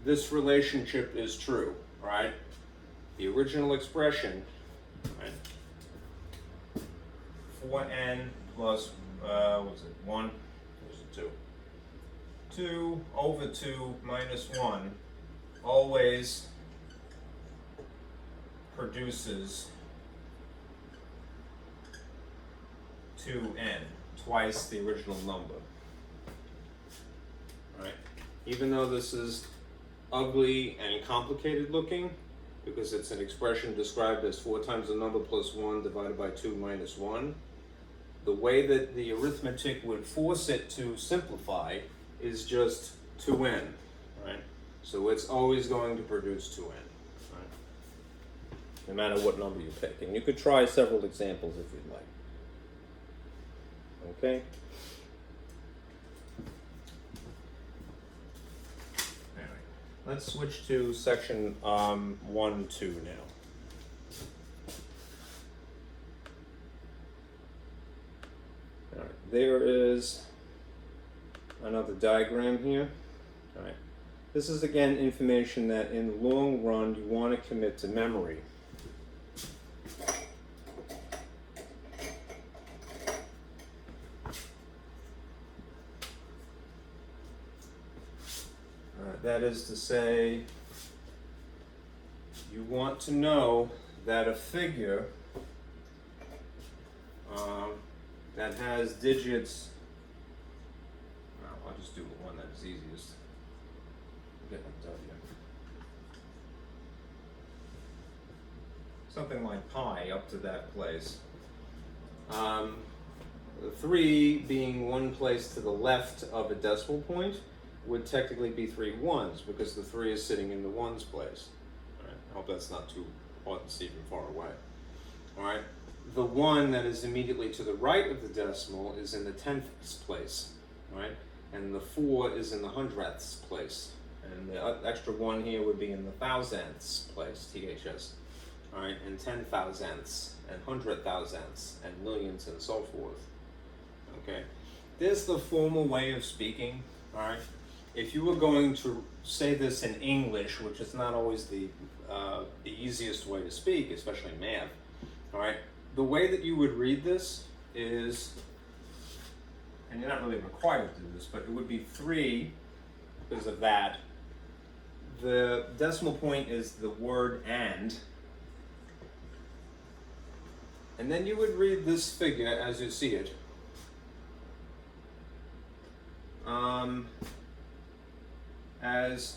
this relationship is true, right? The original expression, right? 4n plus, what was it, 1? Or was it 2? 2 over 2 minus 1 always produces 2n, twice the original number. Right? Even though this is ugly and complicated looking, because it's an expression described as 4 times the number plus 1 divided by 2 minus 1, the way that the arithmetic would force it to simplify is just 2n, right? So it's always going to produce 2n, right? No matter what number you pick. And you could try several examples if you'd like. Okay? All right. Let's switch to section 1, 2 now. All right. There is another diagram here. All right. This is again information that in the long run you want to commit to memory. That is to say, you want to know that a figure that has digits, well, I'll just do the one that is easiest. Get a W. Something like pi up to that place. 3 being one place to the left of a decimal point would technically be 3 ones because the 3 is sitting in the ones place. Right? I hope that's not too hard to see from far away. All right. The 1 that is immediately to the right of the decimal is in the 10ths place, right? And the 4 is in the 100ths place. And the extra 1 here would be in the thousandths place, THS. All right, and 10,000ths, and 100,000ths, and millions, and so forth. Okay, there's the formal way of speaking. All right, if you were going to say this in English, which is not always the easiest way to speak, especially math. All right, the way that you would read this is, and you're not really required to do this, but it would be 3 because of that. The decimal point is the word and then you would read this figure as you see it. As,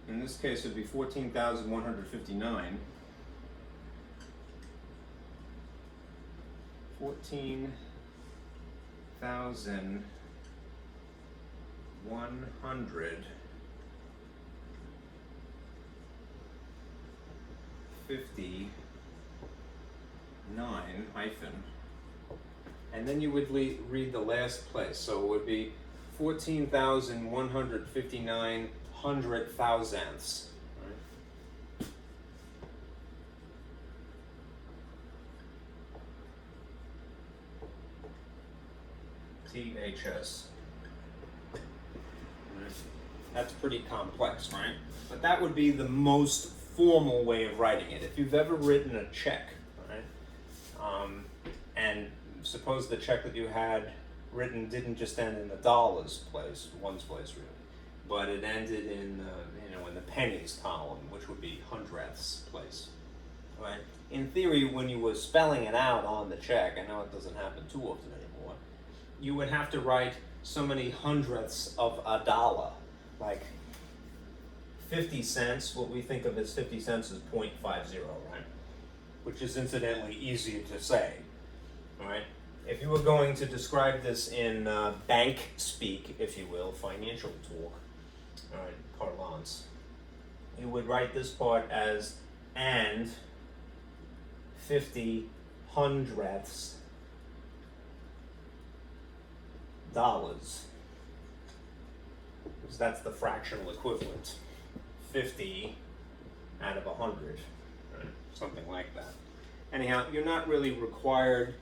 in this case, it would be 14,159. 14,159 hyphen, and then you would read the last place, so it would be 14,159 hundred thousandths. Right? THS. That's pretty complex, right? But that would be the most formal way of writing it. If you've ever written a check, right, and suppose the check that you had written didn't just end in the dollars place, ones place really, but it ended in in the pennies column, which would be hundredths place, right? In theory, when you were spelling it out on the check, I know it doesn't happen too often anymore, you would have to write so many hundredths of a dollar, like 50 cents, what we think of as 50 cents is 0.50, right? Which is incidentally easier to say, right? If you were going to describe this in bank speak, if you will, financial talk, all right, parlance, you would write this part as and 50 hundredths dollars, because that's the fractional equivalent. 50 out of 100, right? Something like that. Anyhow, you're not really required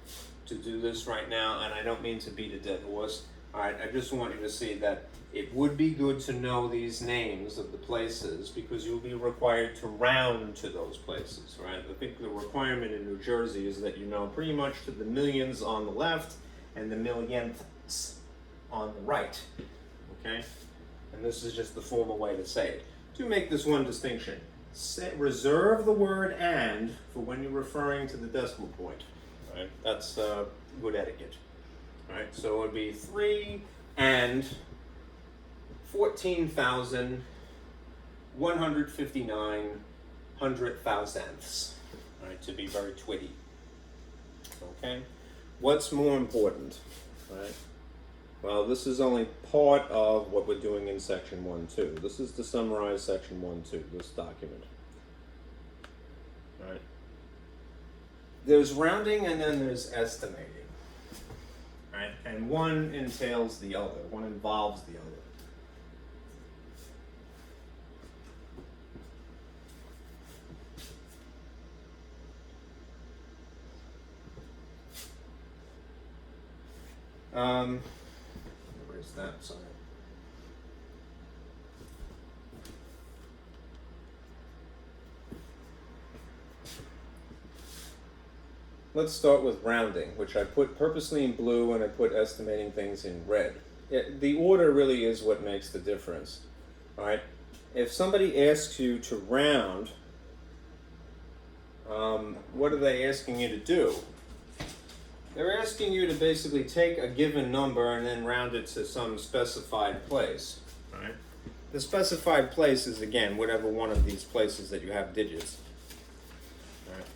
to do this right now, and I don't mean to beat a dead horse. All right, I just want you to see that it would be good to know these names of the places because you'll be required to round to those places, right? I think the requirement in New Jersey is that you know pretty much to the millions on the left and the millionths on the right, okay? And this is just the formal way to say it. To make this one distinction, reserve the word and for when you're referring to the decimal point. Right? That's good etiquette. Right? So it would be 3 and 14,159 hundred thousandths. Right? To be very twitty. Okay? What's more important? Right? Well, this is only part of what we're doing in section 1-2. This is to summarize section 1-2, this document. Right? There's rounding and then there's estimating. Right? And one entails the other, one involves the other. Where's that? Sorry. Let's start with rounding, which I put purposely in blue and I put estimating things in red. The order really is what makes the difference. All right? If somebody asks you to round, what are they asking you to do? They're asking you to basically take a given number and then round it to some specified place. Right? The specified place is, again, whatever one of these places that you have digits. Right?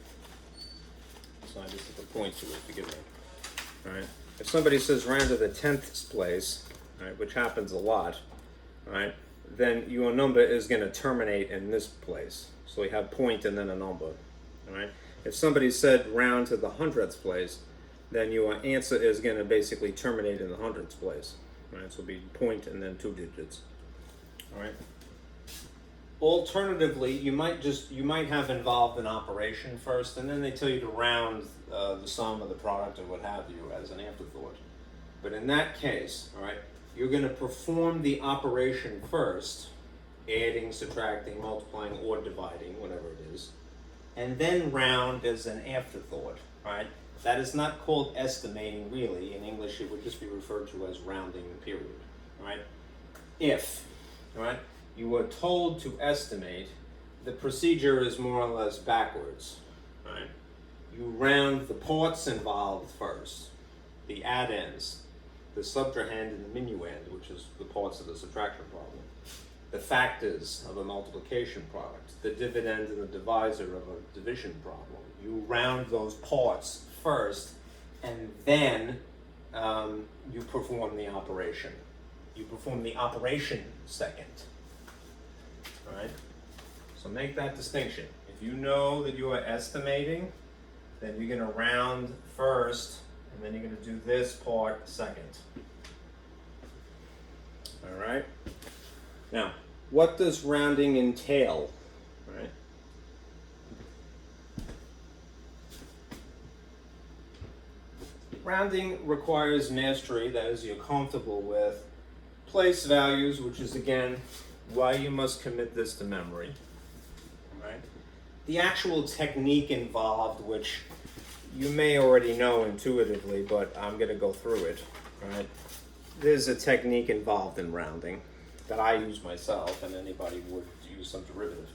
So I just have to point to it, forgive me. Right? If somebody says round to the 10th place, right, which happens a lot, right, then your number is going to terminate in this place. So we have point and then a number. All right. If somebody said round to the hundredths place, then your answer is going to basically terminate in the hundredths place. All right. So it'll be point and then 2 digits. All right. Alternatively, you might have involved an operation first, and then they tell you to round the sum of the product or what have you as an afterthought. But in that case, all right, you're going to perform the operation first, adding, subtracting, multiplying, or dividing, whatever it is, and then round as an afterthought. Right? That is not called estimating, really. In English, it would just be referred to as rounding. Period. Right? If, all right, you were told to estimate, the procedure is more or less backwards, right? You round the parts involved first, the addends, the subtrahend and the minuend, which is the parts of the subtraction problem, the factors of a multiplication product, the dividend and the divisor of a division problem. You round those parts first, and then you perform the operation. You perform the operation second. All right? So make that distinction. If you know that you are estimating, then you're going to round first, and then you're going to do this part second. All right? Now, what does rounding entail? All right? Rounding requires mastery, that is, you're comfortable with place values, which is, again, why you must commit this to memory. Right? The actual technique involved, which you may already know intuitively, but I'm going to go through it. Right? There's a technique involved in rounding that I use myself, and anybody would use some derivative.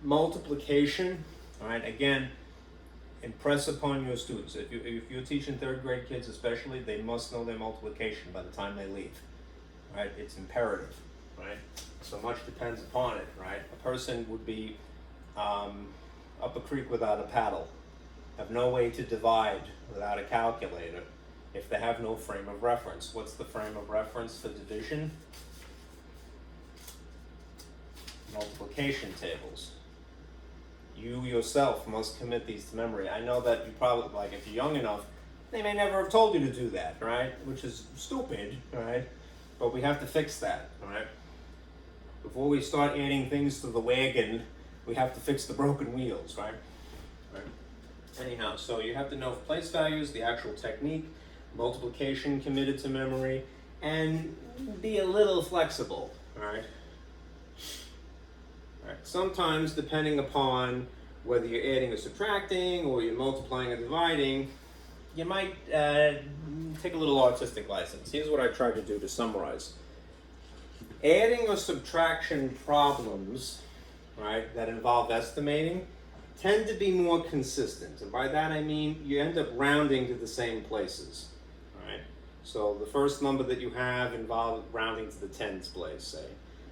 Multiplication, all right, again, impress upon your students. If you're teaching third grade kids especially, they must know their multiplication by the time they leave. Right? It's imperative. Right? So much depends upon it, right? A person would be up a creek without a paddle, have no way to divide without a calculator if they have no frame of reference. What's the frame of reference for division? Multiplication tables. You yourself must commit these to memory. I know that you probably, like if you're young enough, they may never have told you to do that, right? Which is stupid, right? But we have to fix that, right? Before we start adding things to the wagon, we have to fix the broken wheels, right? Right. Anyhow, so you have to know place values, the actual technique, multiplication committed to memory, and be a little flexible, all right? All right. Sometimes, depending upon whether you're adding or subtracting, or you're multiplying or dividing, you might take a little artistic license. Here's what I tried to do to summarize. Adding or subtraction problems, right, that involve estimating tend to be more consistent. And by that I mean you end up rounding to the same places, right? So the first number that you have involves rounding to the tens place, say.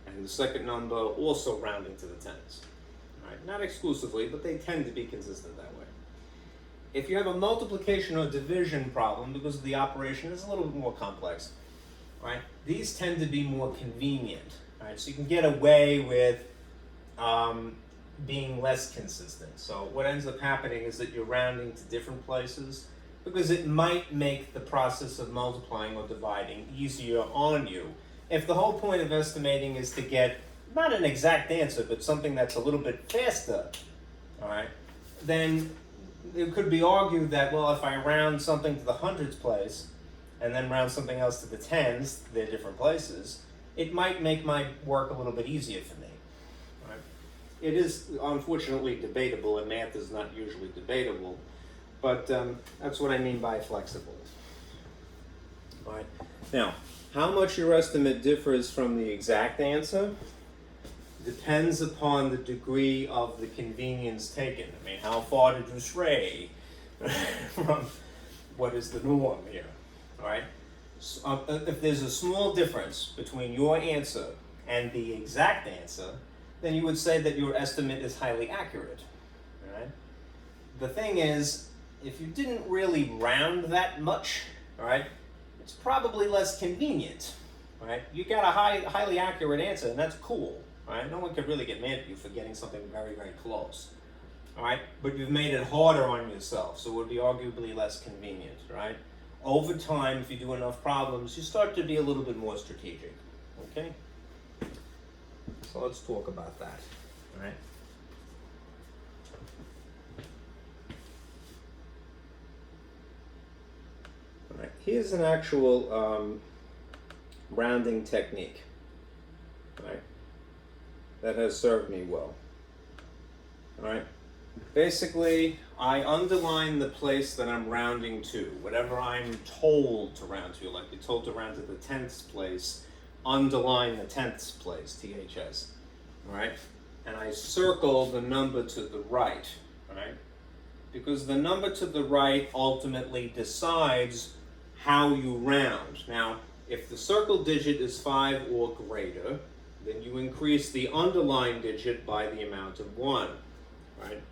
And the second number also rounding to the tens. Right? Not exclusively, but they tend to be consistent that way. If you have a multiplication or division problem, because the operation is a little bit more complex, right? These tend to be more convenient, right? So you can get away with being less consistent. So what ends up happening is that you're rounding to different places because it might make the process of multiplying or dividing easier on you. If the whole point of estimating is to get not an exact answer, but something that's a little bit faster, all right, then it could be argued that, well, if I round something to the hundreds place and then round something else to the tens, they're different places, it might make my work a little bit easier for me. Right? It is unfortunately debatable, and math is not usually debatable, but that's what I mean by flexible. All right. Now, how much your estimate differs from the exact answer depends upon the degree of the convenience taken. I mean, how far did you stray from what is the norm here? All right. So, if there's a small difference between your answer and the exact answer, then you would say that your estimate is highly accurate. All right. The thing is, if you didn't really round that much, all right, it's probably less convenient, right? You got a highly accurate answer, and that's cool, right? No one can really get mad at you for getting something very, very close, all right? But you've made it harder on yourself, so it would be arguably less convenient, right? Over time, if you do enough problems, you start to be a little bit more strategic, okay? So let's talk about that, all right? All right, here's an actual rounding technique, right, that has served me well. All right, basically, I underline the place that I'm rounding to, whatever I'm told to round to. Like you're told to round to the 10th place, underline the 10th place, THS. All right, and I circle the number to the right, right, because the number to the right ultimately decides how you round. Now, if the circle digit is 5 or greater, then you increase the underlined digit by the amount of 1, right?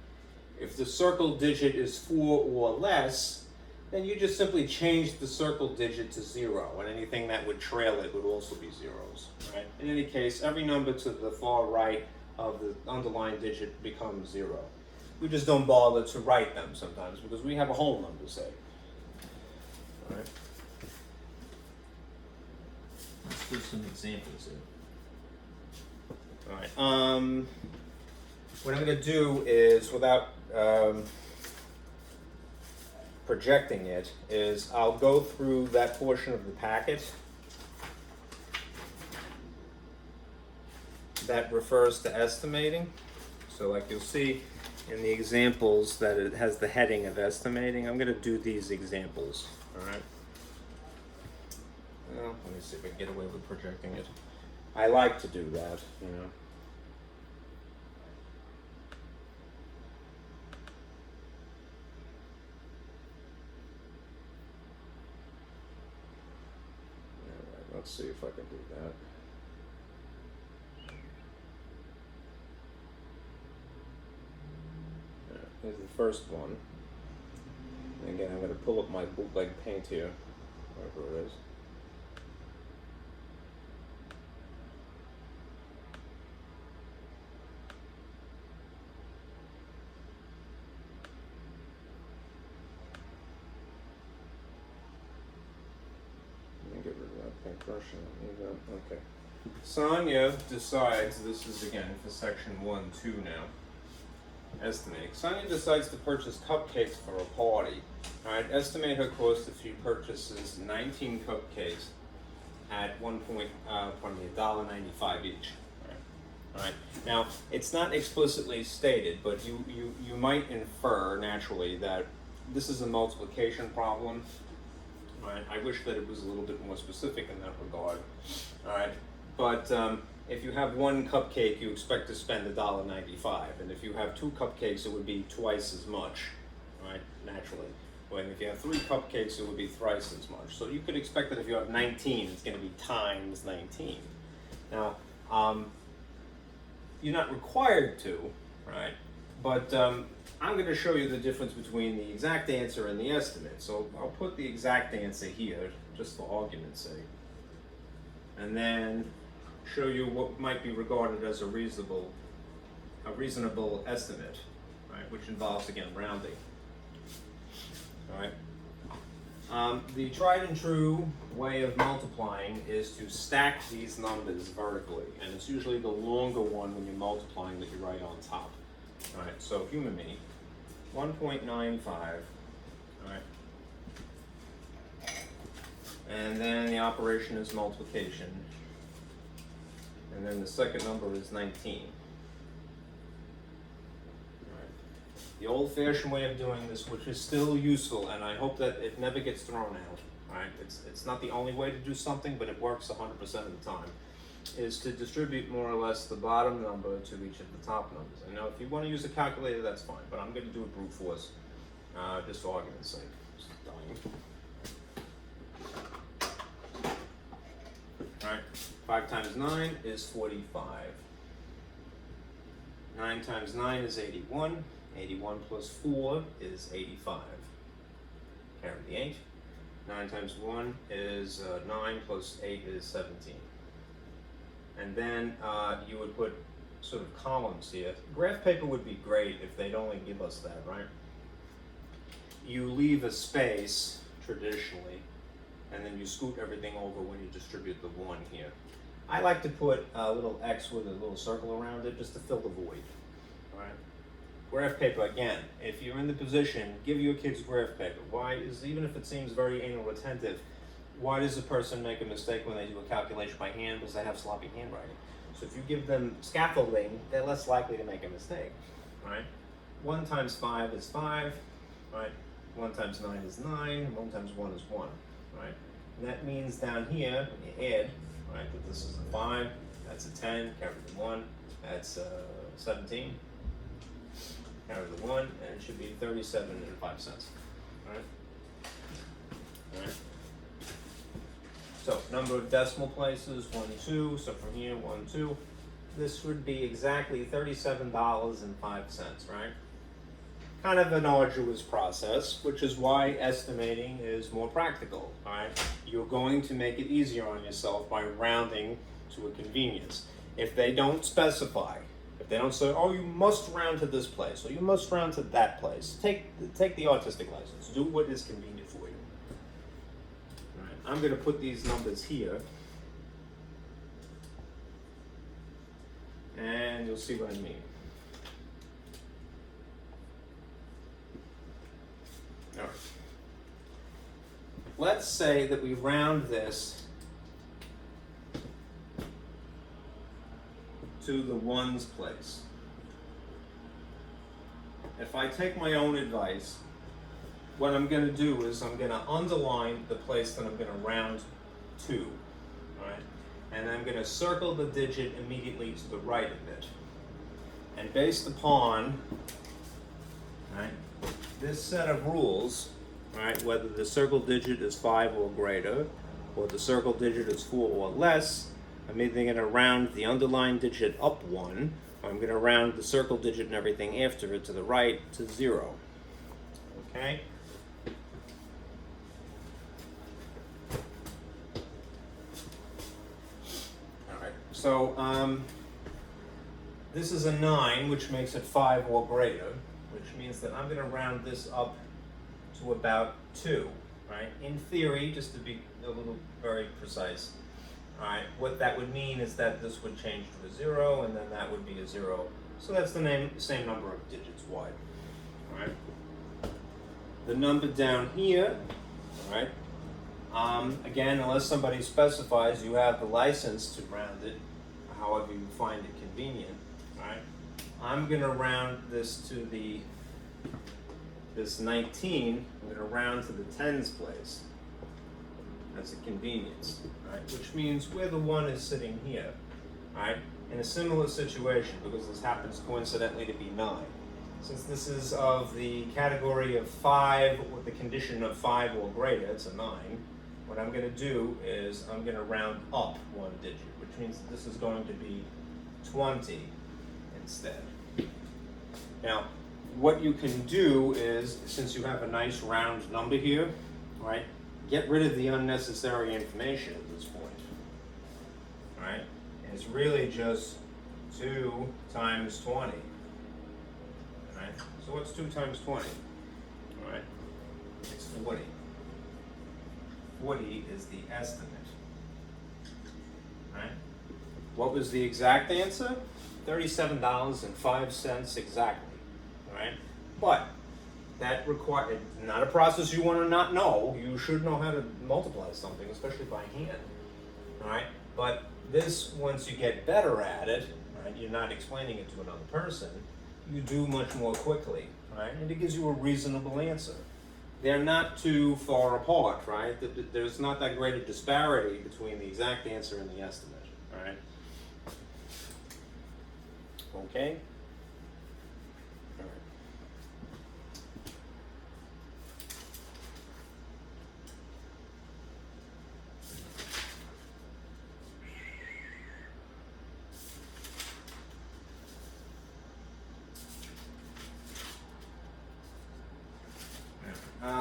If the circle digit is 4 or less, then you just simply change the circle digit to 0, and anything that would trail it would also be zeros, right? In any case, every number to the far right of the underlined digit becomes 0. We just don't bother to write them sometimes because we have a whole number, say. All right. Let's do some examples here. All right. What I'm going to do is, without projecting it, is I'll go through that portion of the packet that refers to estimating. So like you'll see in the examples that it has the heading of estimating. I'm going to do these examples. All right. Well, let me see if I can get away with projecting it. I like to do that, you know. All right, let's see if I can do that. Here's the first one. And again, I'm going to pull up my bootleg paint here, wherever it is. Get rid of that paintbrush. Okay. Sonia decides, this is again for section 1-2 now. Estimating. Sonia decides to purchase cupcakes for a party. Alright, estimate her cost if she purchases 19 cupcakes at $1.95 each. Alright. Now, it's not explicitly stated, but you might infer naturally that this is a multiplication problem. Right. I wish that it was a little bit more specific in that regard. All right, but if you have one cupcake, you expect to spend $1.95, and if you have 2 cupcakes, it would be twice as much, right? Naturally. When if you have 3 cupcakes, it would be thrice as much. So you could expect that if you have 19, it's going to be times 19. Now, you're not required to, right? But I'm going to show you the difference between the exact answer and the estimate. So I'll put the exact answer here, just for argument's sake. And then show you what might be regarded as a reasonable estimate, right? Which involves, again, rounding. All right. The tried and true way of multiplying is to stack these numbers vertically. And it's usually the longer one when you're multiplying that you write on top. All right, so humor me, 1.95, all right, and then the operation is multiplication, and then the second number is 19. All right. The old-fashioned way of doing this, which is still useful, and I hope that it never gets thrown out, all right, it's not the only way to do something, but it works 100% of the time, is to distribute more or less the bottom number to each of the top numbers. And now if you want to use a calculator, that's fine, but I'm going to do it brute force, just for argument's sake. Just Alright, 5 times 9 is 45. 9 times 9 is 81. 81 plus 4 is 85. Carry the 8. 9 times 1 is 9 plus 8 is 17. And then you would put sort of columns here. Graph paper would be great if they'd only give us that, right? You leave a space, traditionally, and then you scoot everything over when you distribute the 1 here. I like to put a little X with a little circle around it just to fill the void, all right? Graph paper, again, if you're in the position, give your kids graph paper. Why is, even if it seems very anal retentive, why does a person make a mistake when they do a calculation by hand? Because they have sloppy handwriting. So if you give them scaffolding, they're less likely to make a mistake, right? 1 times 5 is 5, right? 1 times 9 is 9, 1 times 1 is 1, right? And that means down here, when you add, right, that this is a 5, that's a 10, carry the 1, that's 17, carry the 1, and it should be 37 and 5 cents, right? All right. So number of decimal places, 1, 2, so from here, 1, 2, this would be exactly $37.05, right? Kind of an arduous process, which is why estimating is more practical, all right? You're going to make it easier on yourself by rounding to a convenience. If they don't specify, if they don't say, oh, you must round to this place, or you must round to that place, take the artistic license. Do what is convenient for you. All right, I'm going to put these numbers here, and you'll see what I mean. All right. Let's say that we round this to the ones place. If I take my own advice, what I'm going to do is I'm going to underline the place that I'm going to round to, all right? And I'm going to circle the digit immediately to the right of it. And based upon, right, this set of rules, right, whether the circle digit is 5 or greater, or the circle digit is 4 or less, I'm either going to round the underlined digit up 1, or I'm going to round the circle digit and everything after it to the right to 0. Okay? Alright, so this is a 9, which makes it 5 or greater, which means that I'm going to round this up to about 2, right? In theory, just to be a little very precise, all right, what that would mean is that this would change to a 0, and then that would be a 0. So that's the same number of digits wide, all right? The number down here, all right, again, unless somebody specifies, you have the license to round it however you find it convenient, all right? I'm going to round this to this 19, I'm going to round to the tens place. That's a convenience, right? Which means where the 1 is sitting here, right? In a similar situation, because this happens coincidentally to be 9. Since this is of the category of 5 with the condition of 5 or greater, it's a 9, what I'm going to do is I'm going to round up 1 digit, which means that this is going to be 20 instead. Now, what you can do is, since you have a nice round number here, right, get rid of the unnecessary information at this point, right? And it's really just 2 times 20, right? So what's 2 times 20, all right? It's 40. 40 is the estimate, right? What was the exact answer? $37.05 exactly. Right? But that requires not a process you want to not know. You should know how to multiply something, especially by hand. All right? But this, once you get better at it, right, you're not explaining it to another person, you do much more quickly, right? And it gives you a reasonable answer. They're not too far apart, right? There's not that great a disparity between the exact answer and the estimate, all right? Okay?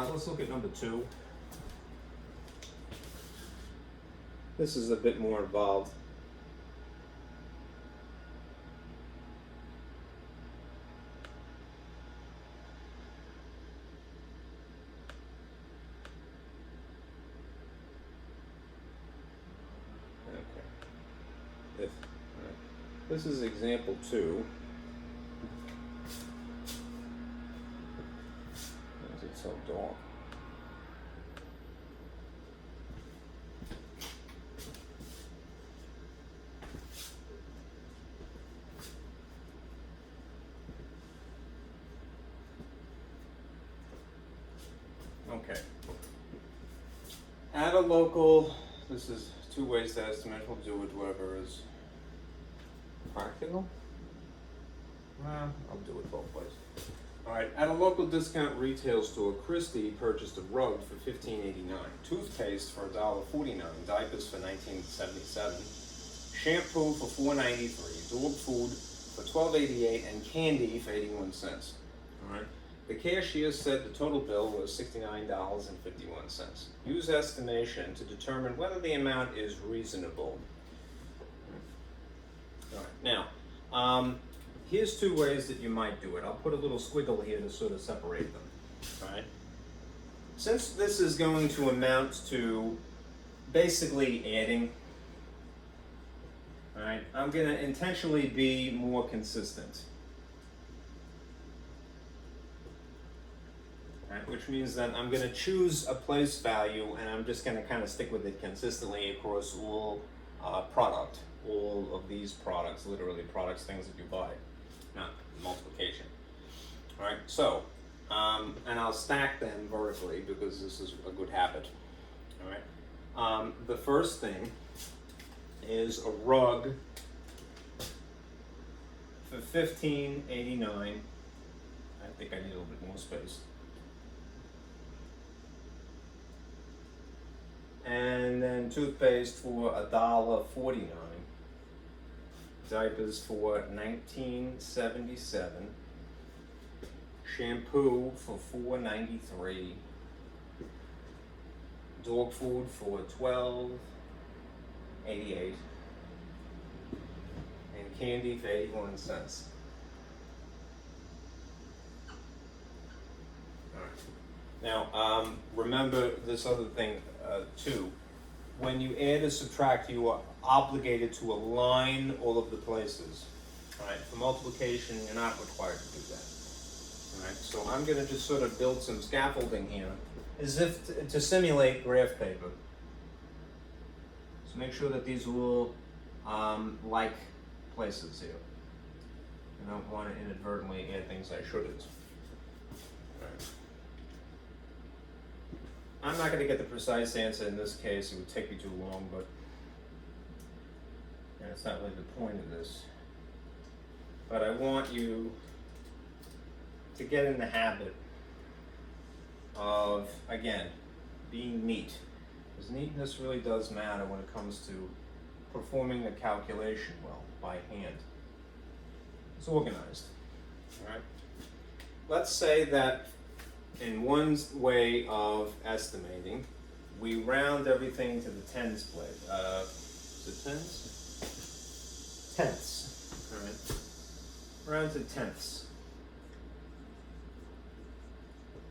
Let's look at number 2. This is a bit more involved. This is example 2. Why is it so dark? Okay. At a local, this is 2 ways to estimate. We'll do it whatever is practical. Well, I'll do it both ways. All right. At a local discount retail store, Christie purchased a rug for $15.89, toothpaste for $1.49, diapers for $19.77, shampoo for $4.93, dog food for $12.88, and candy for 81 cents. All right. The cashier said the total bill was $69.51. Use estimation to determine whether the amount is reasonable. All right. Now, here's 2 ways that you might do it. I'll put a little squiggle here to sort of separate them. All right. Since this is going to amount to basically adding, all right, I'm going to intentionally be more consistent. Right, which means that I'm going to choose a place value and I'm just going to kind of stick with it consistently across all all of these products, literally products, things that you buy, not multiplication. All right, so, and I'll stack them vertically because this is a good habit. All right, the first thing is a rug for $15.89. I think I need a little bit more space. And then toothpaste for $1.49, diapers for $19.77, shampoo for $4.93, dog food for $12.88, and candy for 81 cents. All right. Now, remember this other thing too. When you add or subtract, you are obligated to align all of the places. All right. For multiplication, you're not required to do that. All right. So I'm going to just sort of build some scaffolding here, as if to simulate graph paper. So make sure that these are all like places here. I don't want to inadvertently add things I shouldn't. All right. I'm not going to get the precise answer in this case. It would take me too long, but that's not really the point of this. But I want you to get in the habit of, again, being neat. Because neatness really does matter when it comes to performing a calculation well by hand. It's organized. All right. Let's say that in one way of estimating, we round everything to the tens place. Is it tens? Tenths. All right. Round to tenths.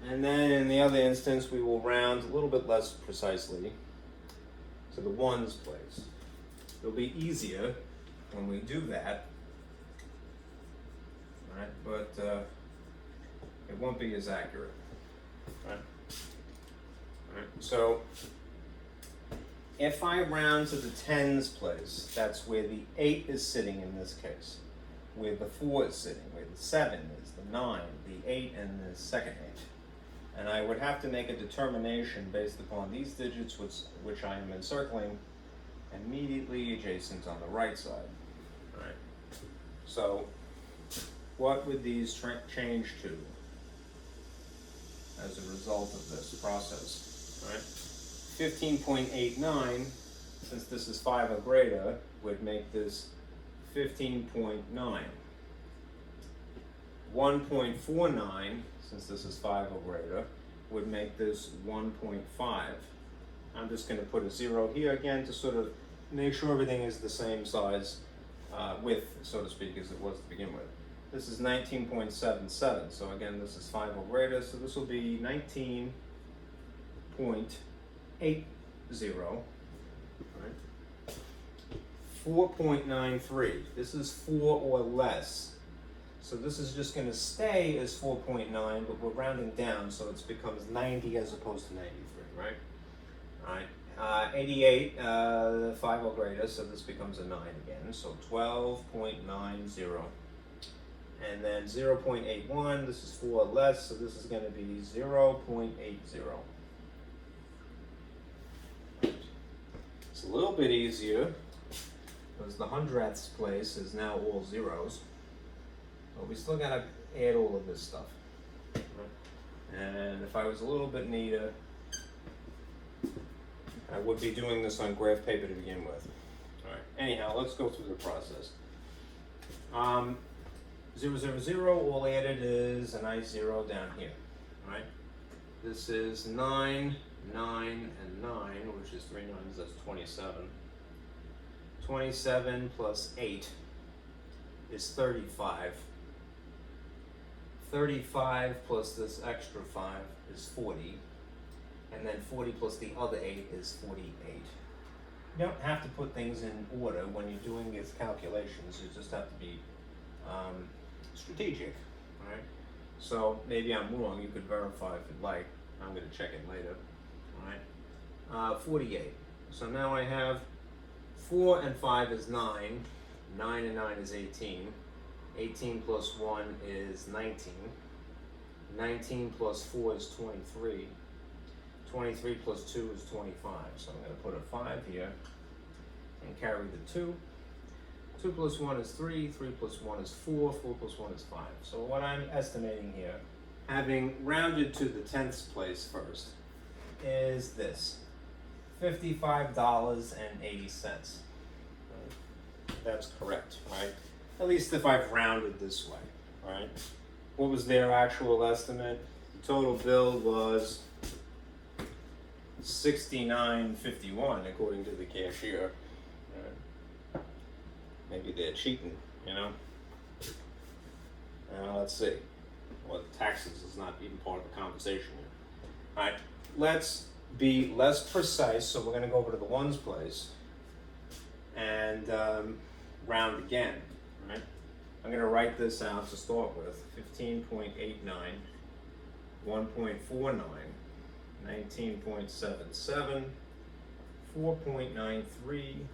And then in the other instance, we will round a little bit less precisely to the ones place. It'll be easier when we do that. All right, but it won't be as accurate. Right. All right. So if I round to the tens place, that's where the 8 is sitting in this case, where the 4 is sitting, where the 7 is, the 9, the 8, and the second 8. And I would have to make a determination based upon these digits, which I am encircling immediately adjacent on the right side. All right. So what would these change to as a result of this process? All right. 15.89, since this is 5 or greater, would make this 15.9. 1.49, since this is 5 or greater, would make this 1.5. I'm just going to put a 0 here again to sort of make sure everything is the same size width, so to speak, as it was to begin with. This is 19.77, so again, this is 5 or greater, so this will be 19.80, right? 4.93, this is 4 or less. So this is just going to stay as 4.9, but we're rounding down, so it becomes 90 as opposed to 93, right? All right. 88, 5 or greater, so this becomes a 9 again, so 12.90. And then 0.81, this is 4 or less, so this is going to be 0.80. It's a little bit easier, because the hundredths place is now all zeros. But we still got to add all of this stuff. And if I was a little bit neater, I would be doing this on graph paper to begin with. All right. Anyhow, let's go through the process. 0, 0, 0, all added is a nice 0 down here. All right. This is 9, 9, and 9, which is 3 nines, that's 27. 27 plus 8 is 35. 35 plus this extra 5 is 40. And then 40 plus the other 8 is 48. You don't have to put things in order when you're doing these calculations. You just have to be strategic, right? So maybe I'm wrong. You could verify if you'd like. I'm going to check it later, all right? 48. So now I have 4 and 5 is 9. 9 and 9 is 18. 18 plus 1 is 19. 19 plus 4 is 23. 23 plus 2 is 25. So I'm going to put a 5 here and carry the 2. 2 plus 1 is 3. 3 plus 1 is 4. 4 plus 1 is 5. So what I'm estimating here, having rounded to the tenths place first, is this. $55.80. That's correct, right? At least if I've rounded this way, right? What was their actual estimate? The total bill was $69.51 according to the cashier. Maybe they're cheating, you know? Let's see. Well, taxes is not even part of the conversation here. All right, let's be less precise, so we're going to go over to the ones place and round again, right? I'm going to write this out to start with. 15.89, 1.49, 19.77, 4.93,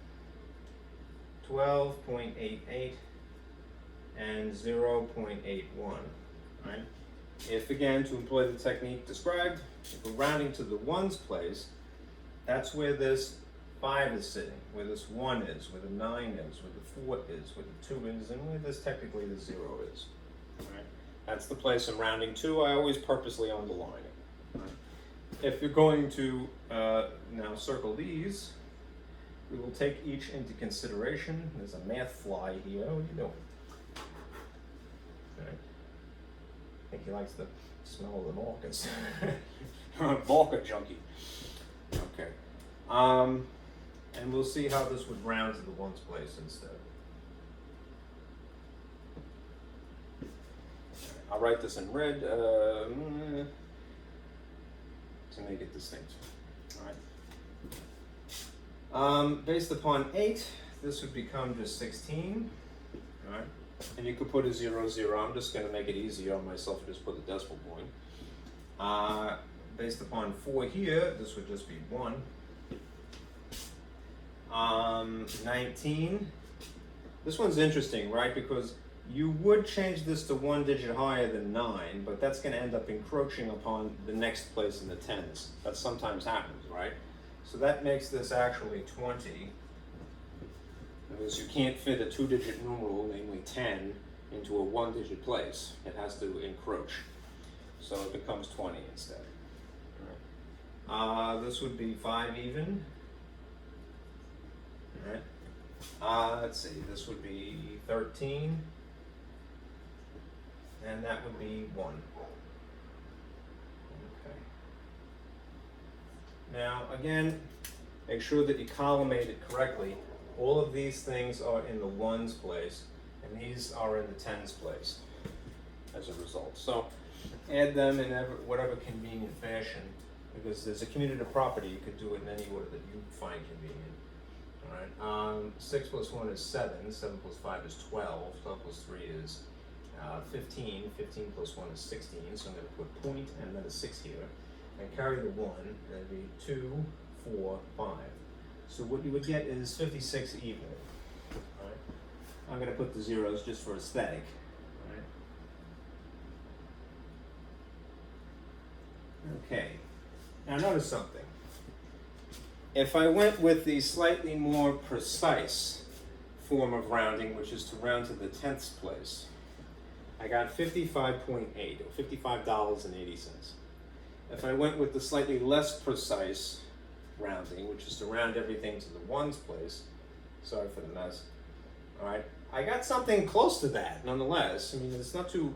12.88, and 0.81, right? If, again, to employ the technique described, if we're rounding to the ones place, that's where this 5 is sitting, where this 1 is, where the 9 is, where the 4 is, where the 2 is, and where this technically the 0 is. Right? That's the place I'm rounding to. I always purposely underline it. Right? If you're going to now circle these, we will take each into consideration. There's a math fly here. What are you doing? Okay. I think he likes the smell of the Balkans. Balka junkie. Okay. And we'll see how this would round to the ones place instead. I'll write this in red to make it distinct. All right. Based upon 8, this would become just 16. All right. And you could put a 0, 0. I'm just going to make it easier on myself and just put the decimal point. Based upon 4 here, this would just be 1. 19. This one's interesting, right? Because you would change this to 1 digit higher than 9, but that's going to end up encroaching upon the next place in the tens. That sometimes happens, right? So that makes this actually 20. Because you can't fit a 2-digit numeral, namely 10, into a 1-digit place. It has to encroach. So it becomes 20 instead. All right. This would be 5 even. All right. Let's see, this would be 13. And that would be 1. Okay. Now, again, make sure that you collimate it correctly. All of these things are in the ones place, and these are in the tens place as a result. So add them in whatever convenient fashion, because there's a commutative property. You could do it in any order that you find convenient. All right. 6 plus 1 is 7. 7 plus 5 is 12. 12 plus 3 is 15. 15 plus 1 is 16. So I'm going to put point and then a 6 here. And carry the 1. That'd be 2, 4, 5. So what you would get is 56 even. All right. I'm going to put the zeros just for aesthetic. All right. Okay. Now notice something. If I went with the slightly more precise form of rounding, which is to round to the tenths place, I got 55.8, or $55.80. If I went with the slightly less precise rounding, which is to round everything to the ones place, sorry for the mess, all right, I got something close to that nonetheless. I mean, it's not too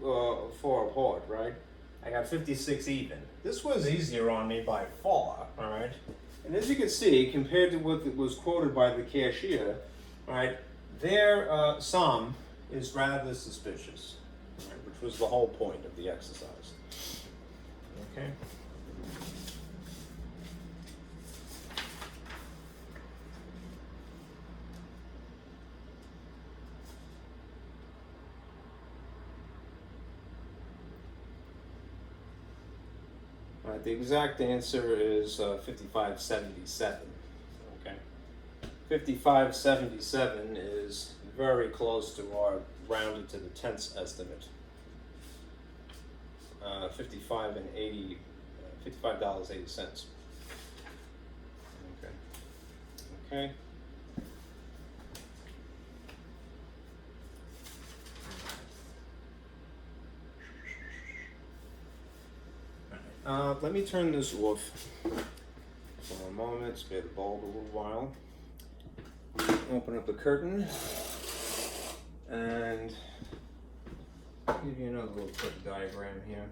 far apart, right? I got 56 even. This was easier on me by far, all right? And as you can see, compared to what was quoted by the cashier, all right, their sum is rather suspicious, right, which was the whole point of the exercise. Okay. All right, the exact answer is 5577. Okay, 5577 is very close to our rounded to the tenths estimate. $55.80. Okay. Okay. Let me turn this off for a moment, spare the bulb a little while. Open up the curtain and give you another little quick diagram here.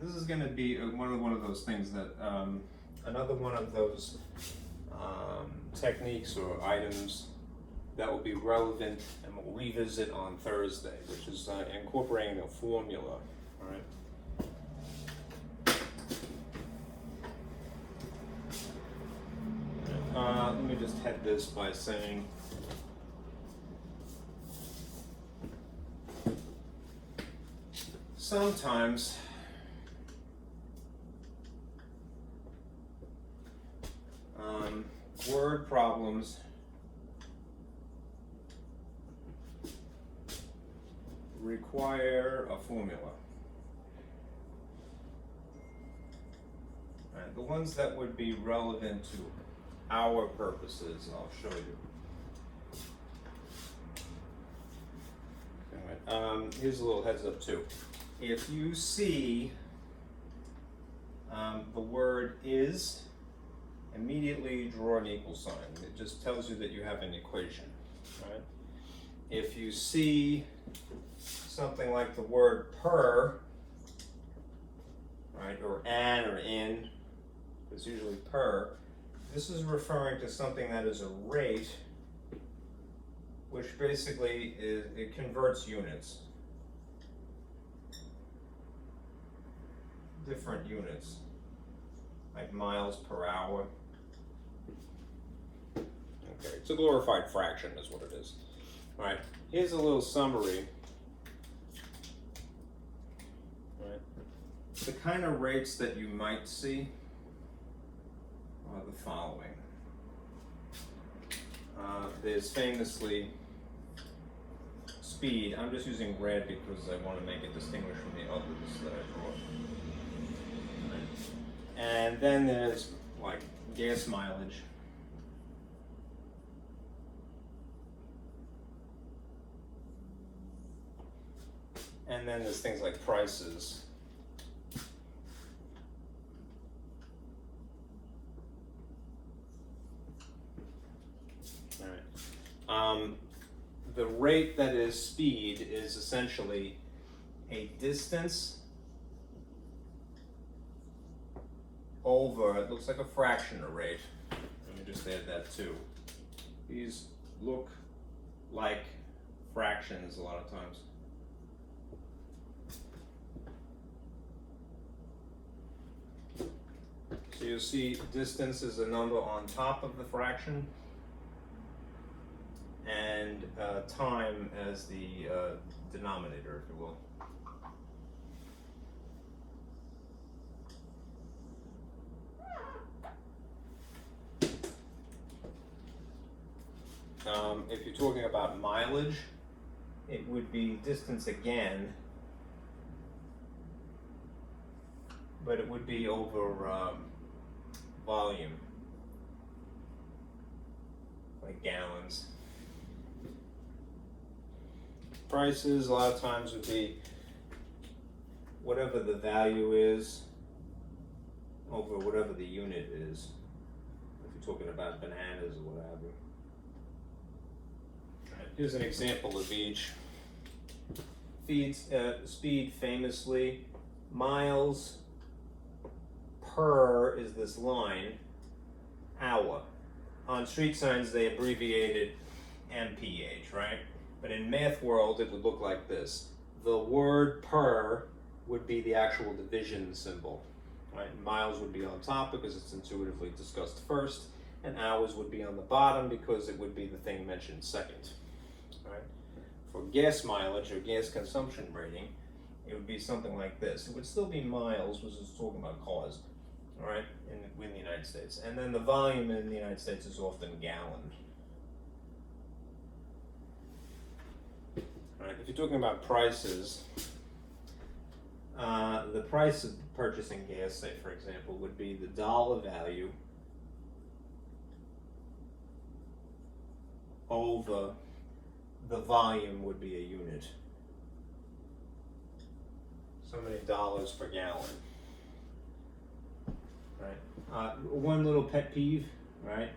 This is going to be one of those things that another one of those techniques or items that will be relevant and we'll revisit on Thursday, which is incorporating a formula. All right. Let me just head this by saying sometimes word problems require a formula. Right, the ones that would be relevant to our purposes, I'll show you. All right, here's a little heads up too. If you see the word is, immediately draw an equal sign. It just tells you that you have an equation, right? If you see something like the word per, right, or an or in, it's usually per, this is referring to something that is a rate, which basically is, it converts units. Different units, like miles per hour. Okay, it's a glorified fraction is what it is. All right, here's a little summary. All right, the kind of rates that you might see are the following. There's famously speed. I'm just using red because I want to make it distinguished from the others that I brought. Right. And then there's like gas mileage. And then there's things like prices. The rate that is speed is essentially a distance over, it looks like a fraction of rate. Let me just add that too. These look like fractions a lot of times. So you'll see distance is a number on top of the fraction, and time as the denominator, if you will. If you're talking about mileage, it would be distance again, but it would be over volume, like gallons. Prices a lot of times would be whatever the value is over whatever the unit is, if you're talking about bananas or what have you. Here's an example of each. Speed famously, miles per is this line, hour. On street signs they abbreviated MPH, right? But in math world it would look like this. The word per would be the actual division symbol, right? Miles would be on top because it's intuitively discussed first, and hours would be on the bottom because it would be the thing mentioned second. Right? For gas mileage or gas consumption rating, it would be something like this. It would still be miles, because it's talking about cars, all right, in the United States. And then the volume in the United States is often gallon. All right, if you're talking about prices, the price of purchasing gas, say for example, would be the dollar value over the volume would be a unit. So many dollars per gallon. Right. One little pet peeve, right?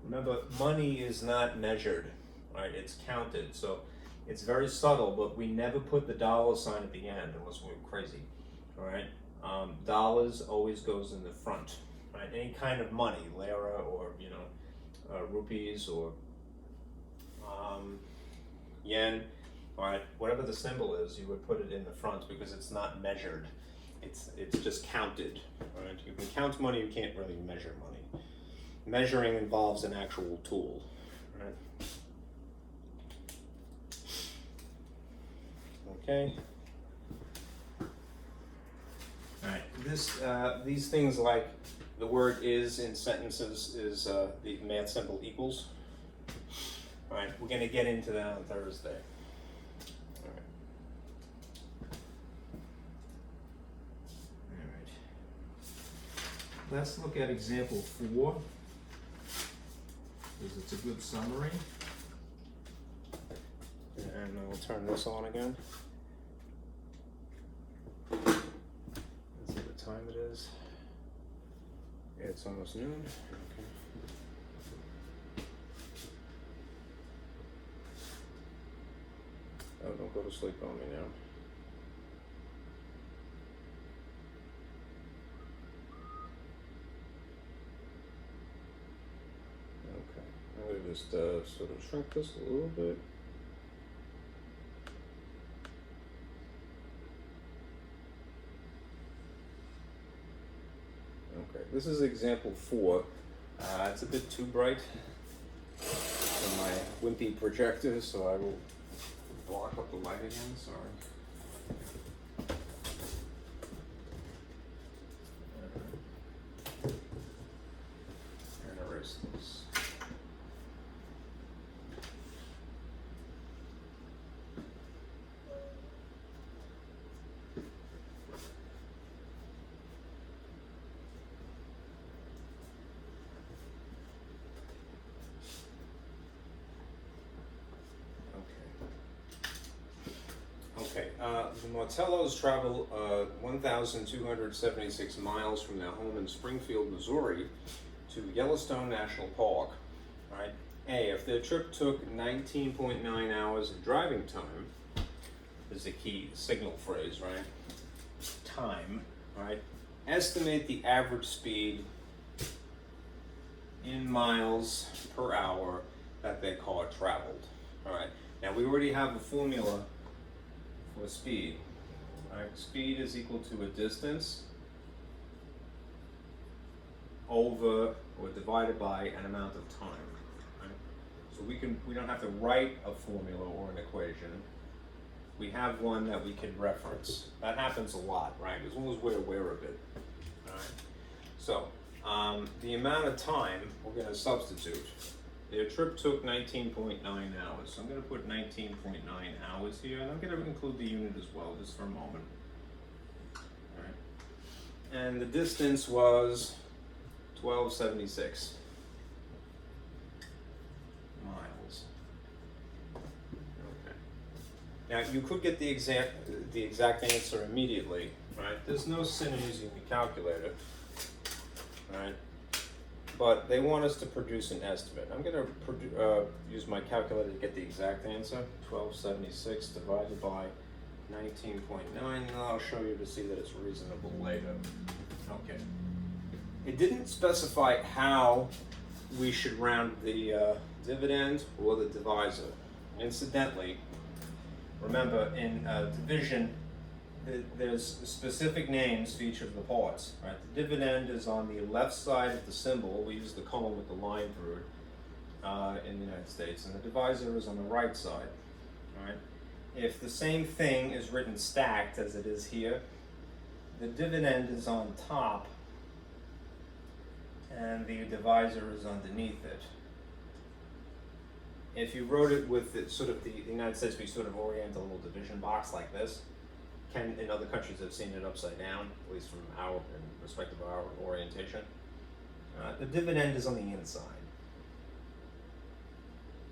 Remember, money is not measured, right? It's counted. So it's very subtle, but we never put the dollar sign at the end unless we're crazy. All right. Dollars always goes in the front, right? Any kind of money, lira or rupees or yen, all right, whatever the symbol is, you would put it in the front because it's not measured. It's just counted, right? You can count money, you can't really measure money. Measuring involves an actual tool, right? Okay. All right. These things like the word is in sentences is the math symbol equals. All right, we're going to get into that on Thursday. All right. All right. Let's look at example 4, because it's a good summary. And we'll turn this on again. Let's see what time it is. Yeah, it's almost noon. Okay. Oh, don't go to sleep on me now. Okay, I'm going to just sort of shrink this a little bit. Okay, this is example 4. It's a bit too bright for my wimpy projector, so I will block up the light again, sorry. And erase this. Okay, the Martellos travel 1,276 miles from their home in Springfield, Missouri to Yellowstone National Park, right? A, if their trip took 19.9 hours of driving time, is the key signal phrase, right? Time, right? Estimate the average speed in miles per hour that their car traveled. All right. Now we already have a formula for speed. All right. Speed is equal to a distance over or divided by an amount of time. Right? So we don't have to write a formula or an equation. We have one that we can reference. That happens a lot, right? As long as we're aware of it. All right. So the amount of time we're going to substitute. Their trip took 19.9 hours. So I'm going to put 19.9 hours here, and I'm going to include the unit as well, just for a moment. All right. And the distance was 1276 miles. Okay. Now you could get the exact answer immediately, right? There's no sin in using the calculator, right? But they want us to produce an estimate. I'm going to use my calculator to get the exact answer. 1276 divided by 19.9, and I'll show you to see that it's reasonable later. Okay. It didn't specify how we should round the dividend or the divisor. Incidentally, remember in division, there's specific names for each of the parts. Right? The dividend is on the left side of the symbol. We use the column with the line through it in the United States, and the divisor is on the right side. Right? If the same thing is written stacked as it is here, the dividend is on top and the divisor is underneath it. If you wrote it with the United States, we sort of orient a little division box like this. In other countries have seen it upside down, at least from in respect of our orientation. The dividend is on the inside.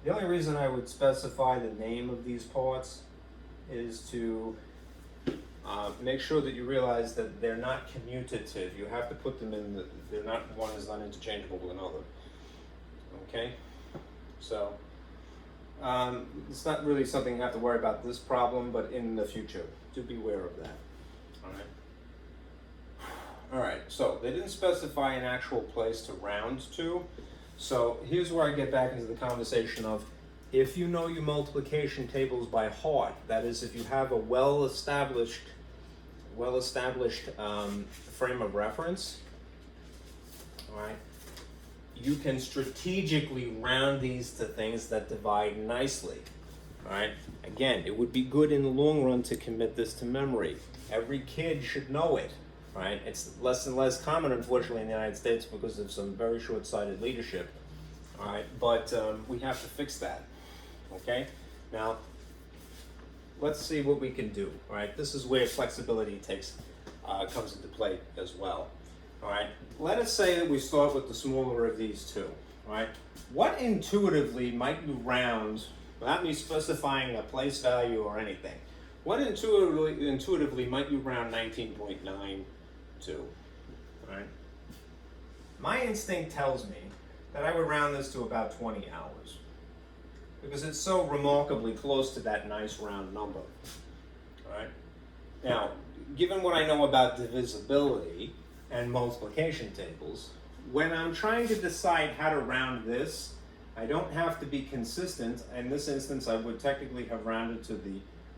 The only reason I would specify the name of these parts is to make sure that you realize that they're not commutative. You have to put them in one is not interchangeable with another. Okay? So, it's not really something you have to worry about this problem, but in the future, do be aware of that. All right, so they didn't specify an actual place to round to. So here's where I get back into the conversation of, if you know your multiplication tables by heart, that is, if you have a well-established frame of reference, all right, you can strategically round these to things that divide nicely. All right. Again, it would be good in the long run to commit this to memory. Every kid should know it. Right? It's less and less common, unfortunately, in the United States because of some very short-sighted leadership. All right, but we have to fix that. Okay. Now, let's see what we can do. All right. This is where flexibility comes into play as well. All right. Let us say that we start with the smaller of these two. All right. What intuitively might you round without me specifying a place value or anything? What intuitively might you round 19.9 to? All right. My instinct tells me that I would round this to about 20 hours because it's so remarkably close to that nice round number. All right. Now, given what I know about divisibility and multiplication tables, when I'm trying to decide how to round this, I don't have to be consistent. In this instance, I would technically have rounded to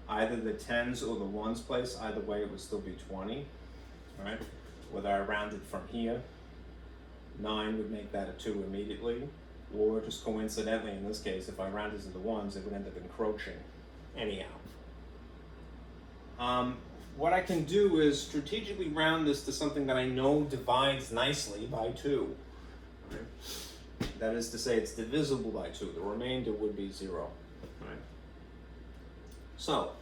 either the tens or the ones place. Either way, it would still be 20. All right. Whether I rounded from here, 9 would make that a 2 immediately, or just coincidentally, in this case, if I rounded to the ones, it would end up encroaching. Anyhow. What I can do is strategically round this to something that I know divides nicely by 2. Right? That is to say, it's divisible by 2. The remainder would be 0. Right? So,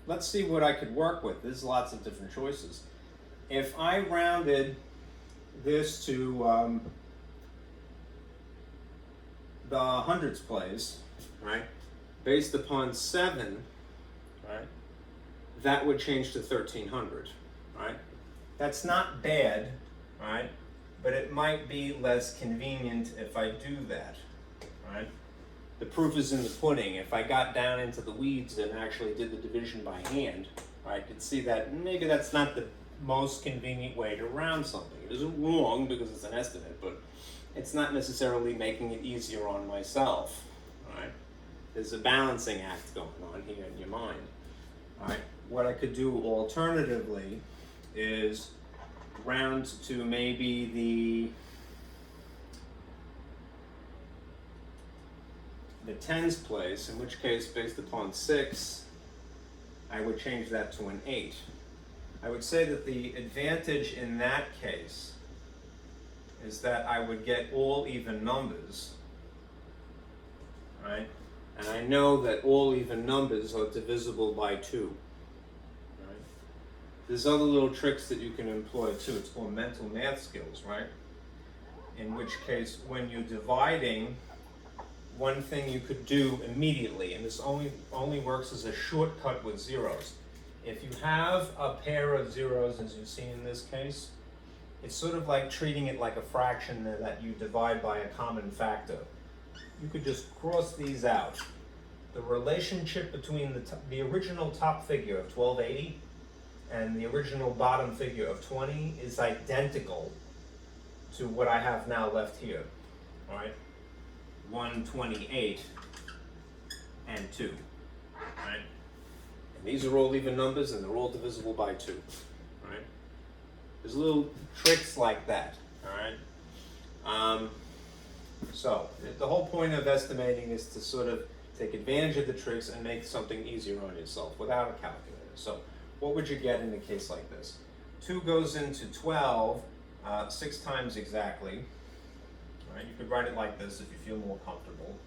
let's see what I could work with. There's lots of different choices. If I rounded this to the hundreds place, right, based upon 7, right, that would change to 1300, right? That's not bad, right? But it might be less convenient if I do that, right? The proof is in the pudding. If I got down into the weeds and actually did the division by hand, I could see that maybe that's not the most convenient way to round something. It isn't wrong because it's an estimate, but it's not necessarily making it easier on myself, right? There's a balancing act going on here in your mind, right? What I could do alternatively is round to maybe the tens place, in which case, based upon 6, I would change that to an 8. I would say that the advantage in that case is that I would get all even numbers, right? And I know that all even numbers are divisible by 2, right? There's other little tricks that you can employ too. It's called mental math skills, right? In which case, when you're dividing, one thing you could do immediately, and this only works as a shortcut with zeros. If you have a pair of zeros, as you see in this case, it's sort of like treating it like a fraction that you divide by a common factor. You could just cross these out. The relationship between the original top figure of 1280 and the original bottom figure of 20 is identical to what I have now left here, all right? 128 and 2, right? And these are all even numbers and they're all divisible by 2, right? There's little tricks like that, all right? So the whole point of estimating is to sort of take advantage of the tricks and make something easier on yourself without a calculator. So what would you get in a case like this? 2 goes into 12 6 times exactly. Right? You could write it like this if you feel more comfortable.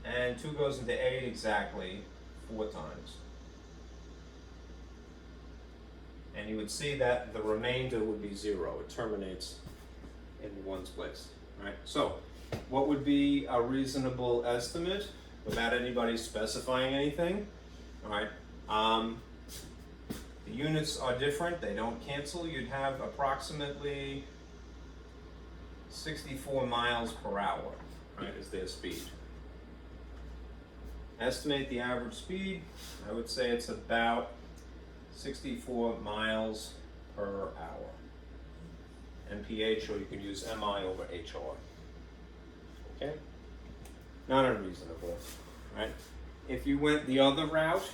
And 2 goes into 8 exactly 4 times. And you would see that the remainder would be 0. It terminates in the ones place. Right? So, what would be a reasonable estimate without anybody specifying anything? All right. The units are different, they don't cancel. You'd have approximately 64 miles per hour, right, is their speed. Estimate the average speed, I would say it's about 64 miles per hour. MPH, or you could use MI over HR. Okay? Not unreasonable, right? If you went the other route,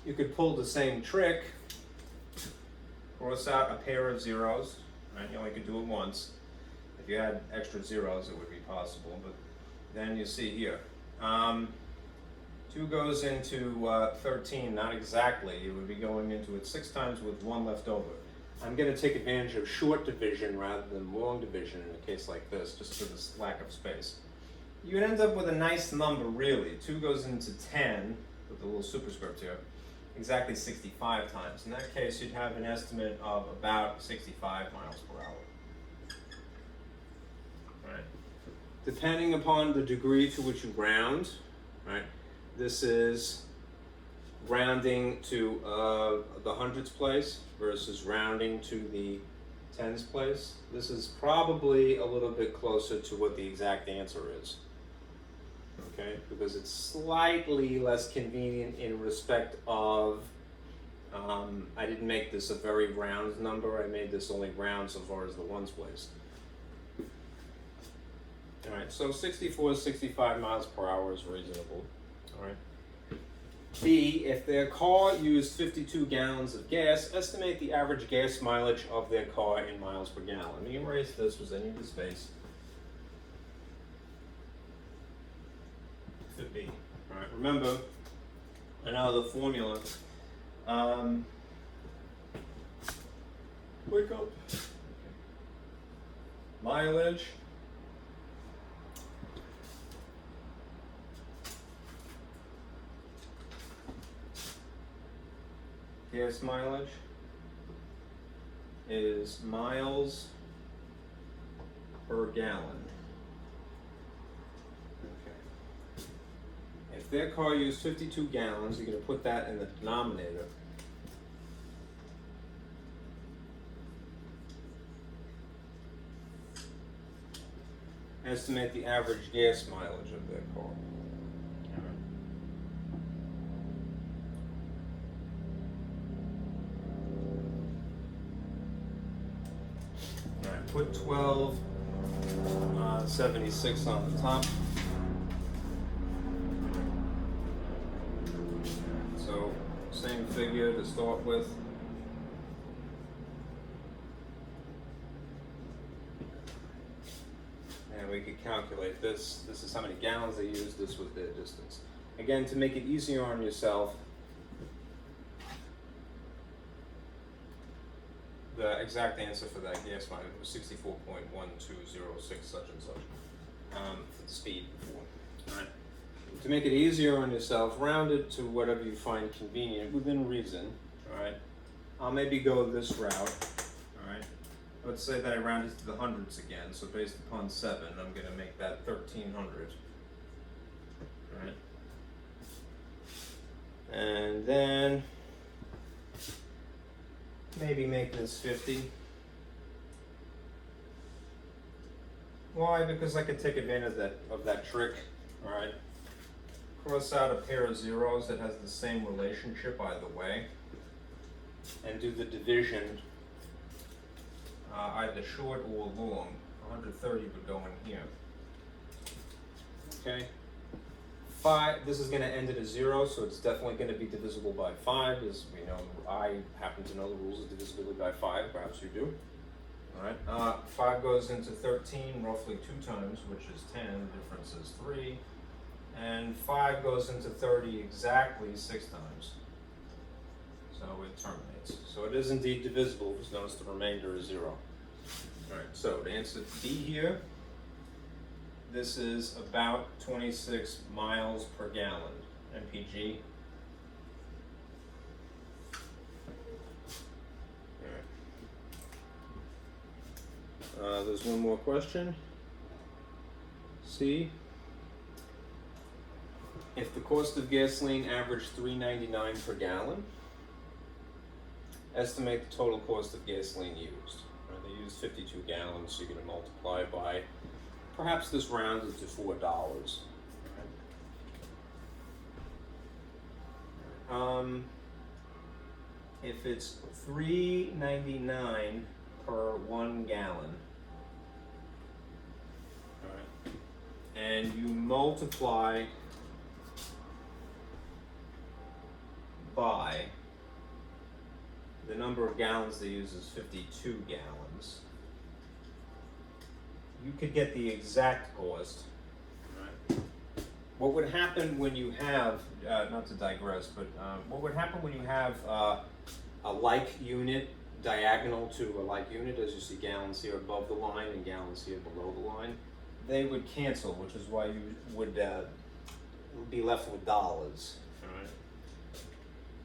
you could pull the same trick, cross out a pair of zeros, right? You only could do it once. If you had extra zeros, it would be possible, but then you see here. 2 goes into 13, not exactly. It would be going into it 6 times with 1 left over. I'm going to take advantage of short division rather than long division in a case like this, just for this lack of space. You would end up with a nice number, really. 2 goes into 10, with the little superscript here, exactly 65 times. In that case, you'd have an estimate of about 65 miles per hour. Right. Depending upon the degree to which you round, right, this is rounding to the hundreds place versus rounding to the tens place. This is probably a little bit closer to what the exact answer is. Okay, because it's slightly less convenient in respect of, I didn't make this a very round number, I made this only round so far as the ones place. Alright, so 64 to 65 miles per hour is reasonable. Alright. B, if their car used 52 gallons of gas, estimate the average gas mileage of their car in miles per gallon. Let me erase this because I need the space. B. All right, remember, I know the formula. Wake up. Okay. Mileage gas mileage is miles per gallon. If their car used 52 gallons, you're going to put that in the denominator. estimate the average gas mileage of their car. Alright, put 1276 on the top. So, same figure to start with. And we could calculate this. This is how many gallons they used. This was their distance. Again, to make it easier on yourself, the exact answer for that gas mileage was 64.1206 such and such for the speed before. All right. To make it easier on yourself, round it to whatever you find convenient within reason. All right. I'll maybe go this route. All right. Let's say that I round it to the hundreds again. So based upon 7, I'm going to make that 1300. All right. And then maybe make this 50. Why? Because I could take advantage of that trick. All right. Cross out a pair of zeros that has the same relationship either way, and do the division either short or long. 130 would go in here. Okay. 5. This is going to end at a 0, so it's definitely going to be divisible by 5. As we know, I happen to know the rules of divisibility by 5. Perhaps you do. All right. 5 goes into 13 roughly 2 times, which is 10. The difference is 3. And 5 goes into 30 exactly 6 times. So it terminates. So it is indeed divisible. Just notice the remainder is 0. All right. So to answer B here, this is about 26 miles per gallon, mpg. All right. There's one more question. C. If the cost of gasoline averaged $3.99 per gallon, estimate the total cost of gasoline used. Right, they used 52 gallons, so you're going to multiply by, perhaps this rounded to $4. If it's $3.99 per 1 gallon, all right, and you multiply by the number of gallons they use is 52 gallons. You could get the exact cost. Right. What would happen when you have, not to digress, but what would happen when you have a like unit diagonal to a like unit, as you see gallons here above the line and gallons here below the line? They would cancel, which is why you would be left with dollars.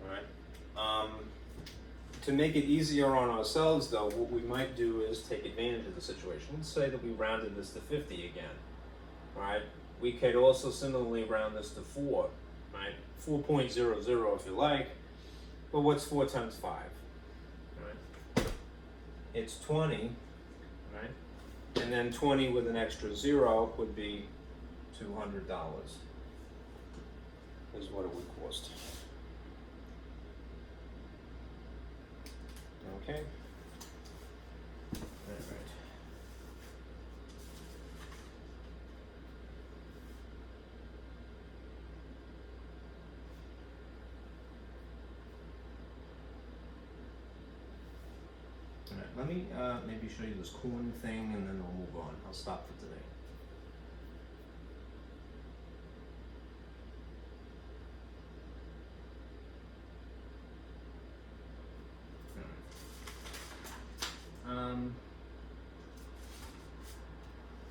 All right. To make it easier on ourselves, though, what we might do is take advantage of the situation. Let's say that we rounded this to 50 again. All right. We could also similarly round this to 4. Right. 4.00 if you like. But what's 4 times 5? Right. It's 20. Right. And then 20 with an extra 0 would be $200. Is what it would cost. Okay. All right. All right. Let me maybe show you this corn thing, and then we'll move on. I'll stop for today.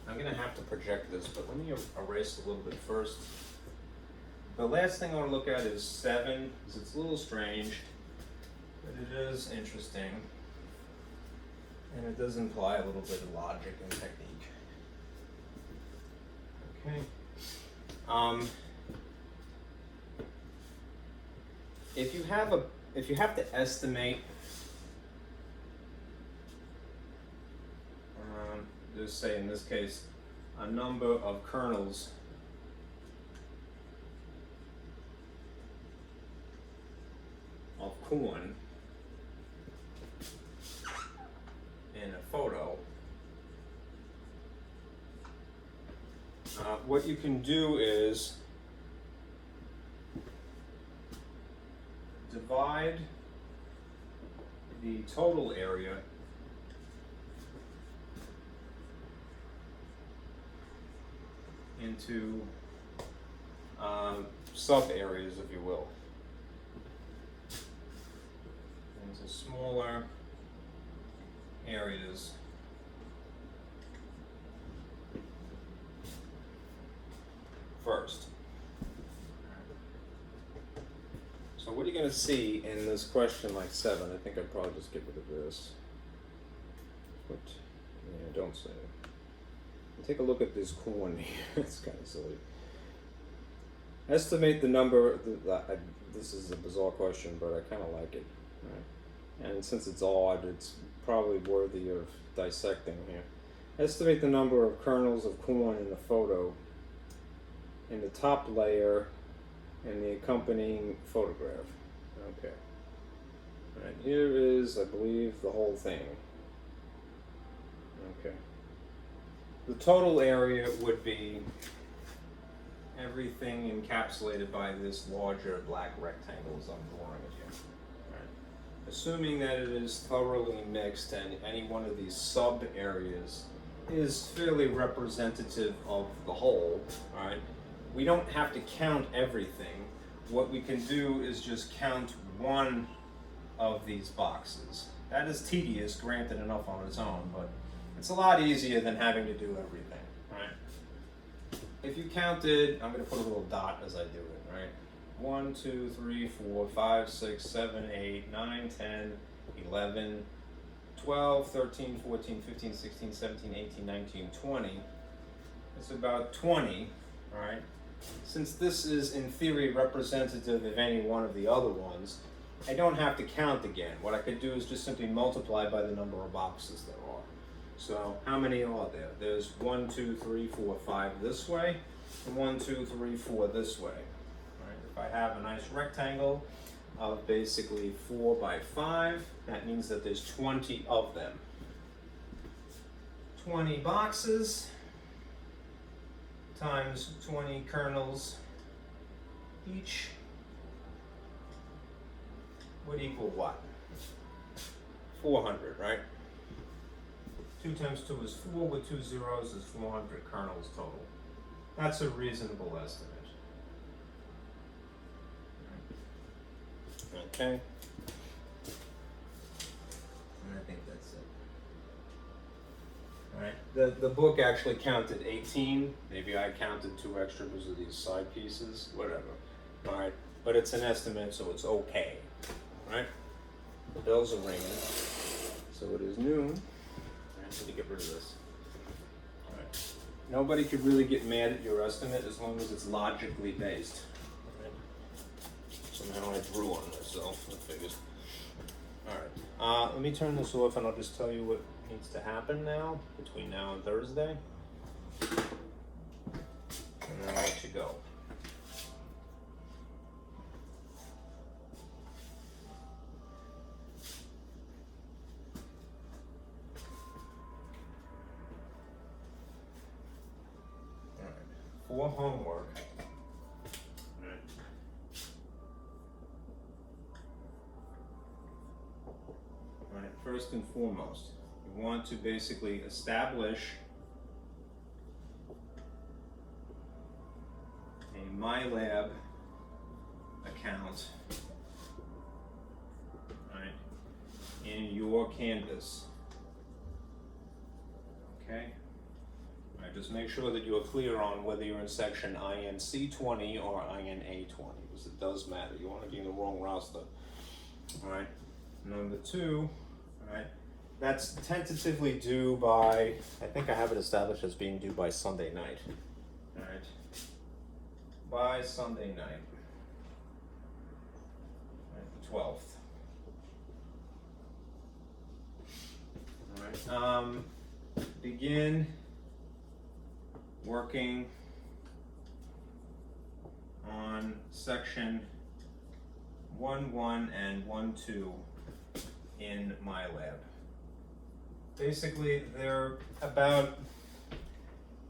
I'm going to have to project this, but let me erase a little bit first. The last thing I want to look at is 7, because it's a little strange, but it is interesting, and it does imply a little bit of logic and technique. Okay. If you have to estimate, just say in this case, a number of kernels of corn in a photo, what you can do is divide the total area into sub areas, if you will, into smaller areas. First. So what are you going to see in this question like 7? I think I'd probably just get rid of this. But, yeah, don't say it. Take a look at this corn here. It's kind of silly. Estimate the number. This is a bizarre question, but I kind of like it. Right? And since it's odd, it's probably worthy of dissecting here. Estimate the number of kernels of corn in the photo in the top layer and the accompanying photograph. Okay. All right, here is, I believe, the whole thing. Okay. The total area would be everything encapsulated by this larger black rectangle as I'm drawing it here. Right. Assuming that it is thoroughly mixed and any one of these sub areas is fairly representative of the whole, right? We don't have to count everything. What we can do is just count one of these boxes. That is tedious, granted, enough on its own, but it's a lot easier than having to do everything, right? If you counted, I'm going to put a little dot as I do it, right? 1, 2, 3, 4, 5, 6, 7, 8, 9, 10, 11, 12, 13, 14, 15, 16, 17, 18, 19, 20. It's about 20, right? Since this is in theory representative of any one of the other ones, I don't have to count again. What I could do is just simply multiply by the number of boxes there are. So how many are there? There's 1, 2, 3, 4, 5 this way, and 1, 2, 3, 4 this way. Right? If I have a nice rectangle of basically 4 by 5, that means that there's 20 of them. 20 boxes times 20 kernels each would equal what? 400, right? 2 times 2 is 4, with 2 zeros is 400 kernels total. That's a reasonable estimate. Okay. And I think that's it. Alright, the book actually counted 18. Maybe I counted 2 extra because of these side pieces, whatever. Alright, but it's an estimate, so it's okay. Alright, the bells are ringing, so it is noon. Alright, so to get rid of this. Alright, nobody could really get mad at your estimate as long as it's logically based. Alright, somehow I drew on myself, I figured. Alright, let me turn this off and I'll just tell you what needs to happen now, between now and Thursday. And then I'll let you go. Alright, for homework, alright, first and foremost, you want to basically establish a MyLab account, right, in your Canvas. Okay? All right, just make sure that you are clear on whether you're in section INC20 or INA20, because it does matter. You want to be in the wrong roster. All right. Number 2, all right. That's tentatively due by, I think I have it established as being due by Sunday night. Alright. By Sunday night. Alright, the 12th. Alright. Begin working on section 1.1 and 1.2 in my lab. Basically, there are about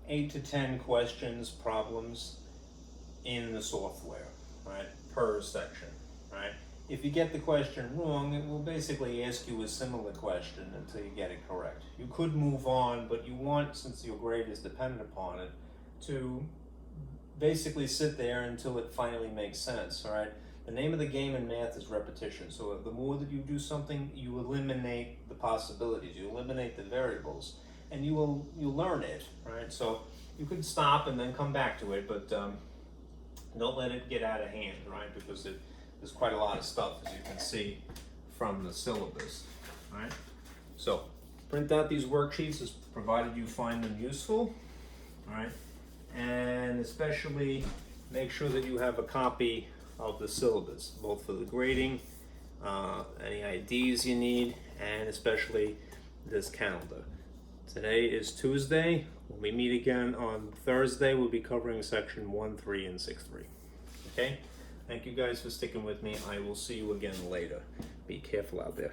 8 to 10 questions, problems in the software, right, per section, right? If you get the question wrong, it will basically ask you a similar question until you get it correct. You could move on, but you want, since your grade is dependent upon it, to basically sit there until it finally makes sense, all right? The name of the game in math is repetition. So the more that you do something, you eliminate the possibilities, you eliminate the variables, and you'll learn it, right? So you could stop and then come back to it, but don't let it get out of hand, right? Because there's quite a lot of stuff, as you can see from the syllabus, right? So print out these worksheets, as provided you find them useful, all right? And especially make sure that you have a copy of the syllabus, both for the grading, any IDs you need, and especially this calendar. Today is Tuesday. When we meet again on Thursday, we'll be covering section 1.3 and 6.3. Okay? Thank you guys for sticking with me. I will see you again later. Be careful out there.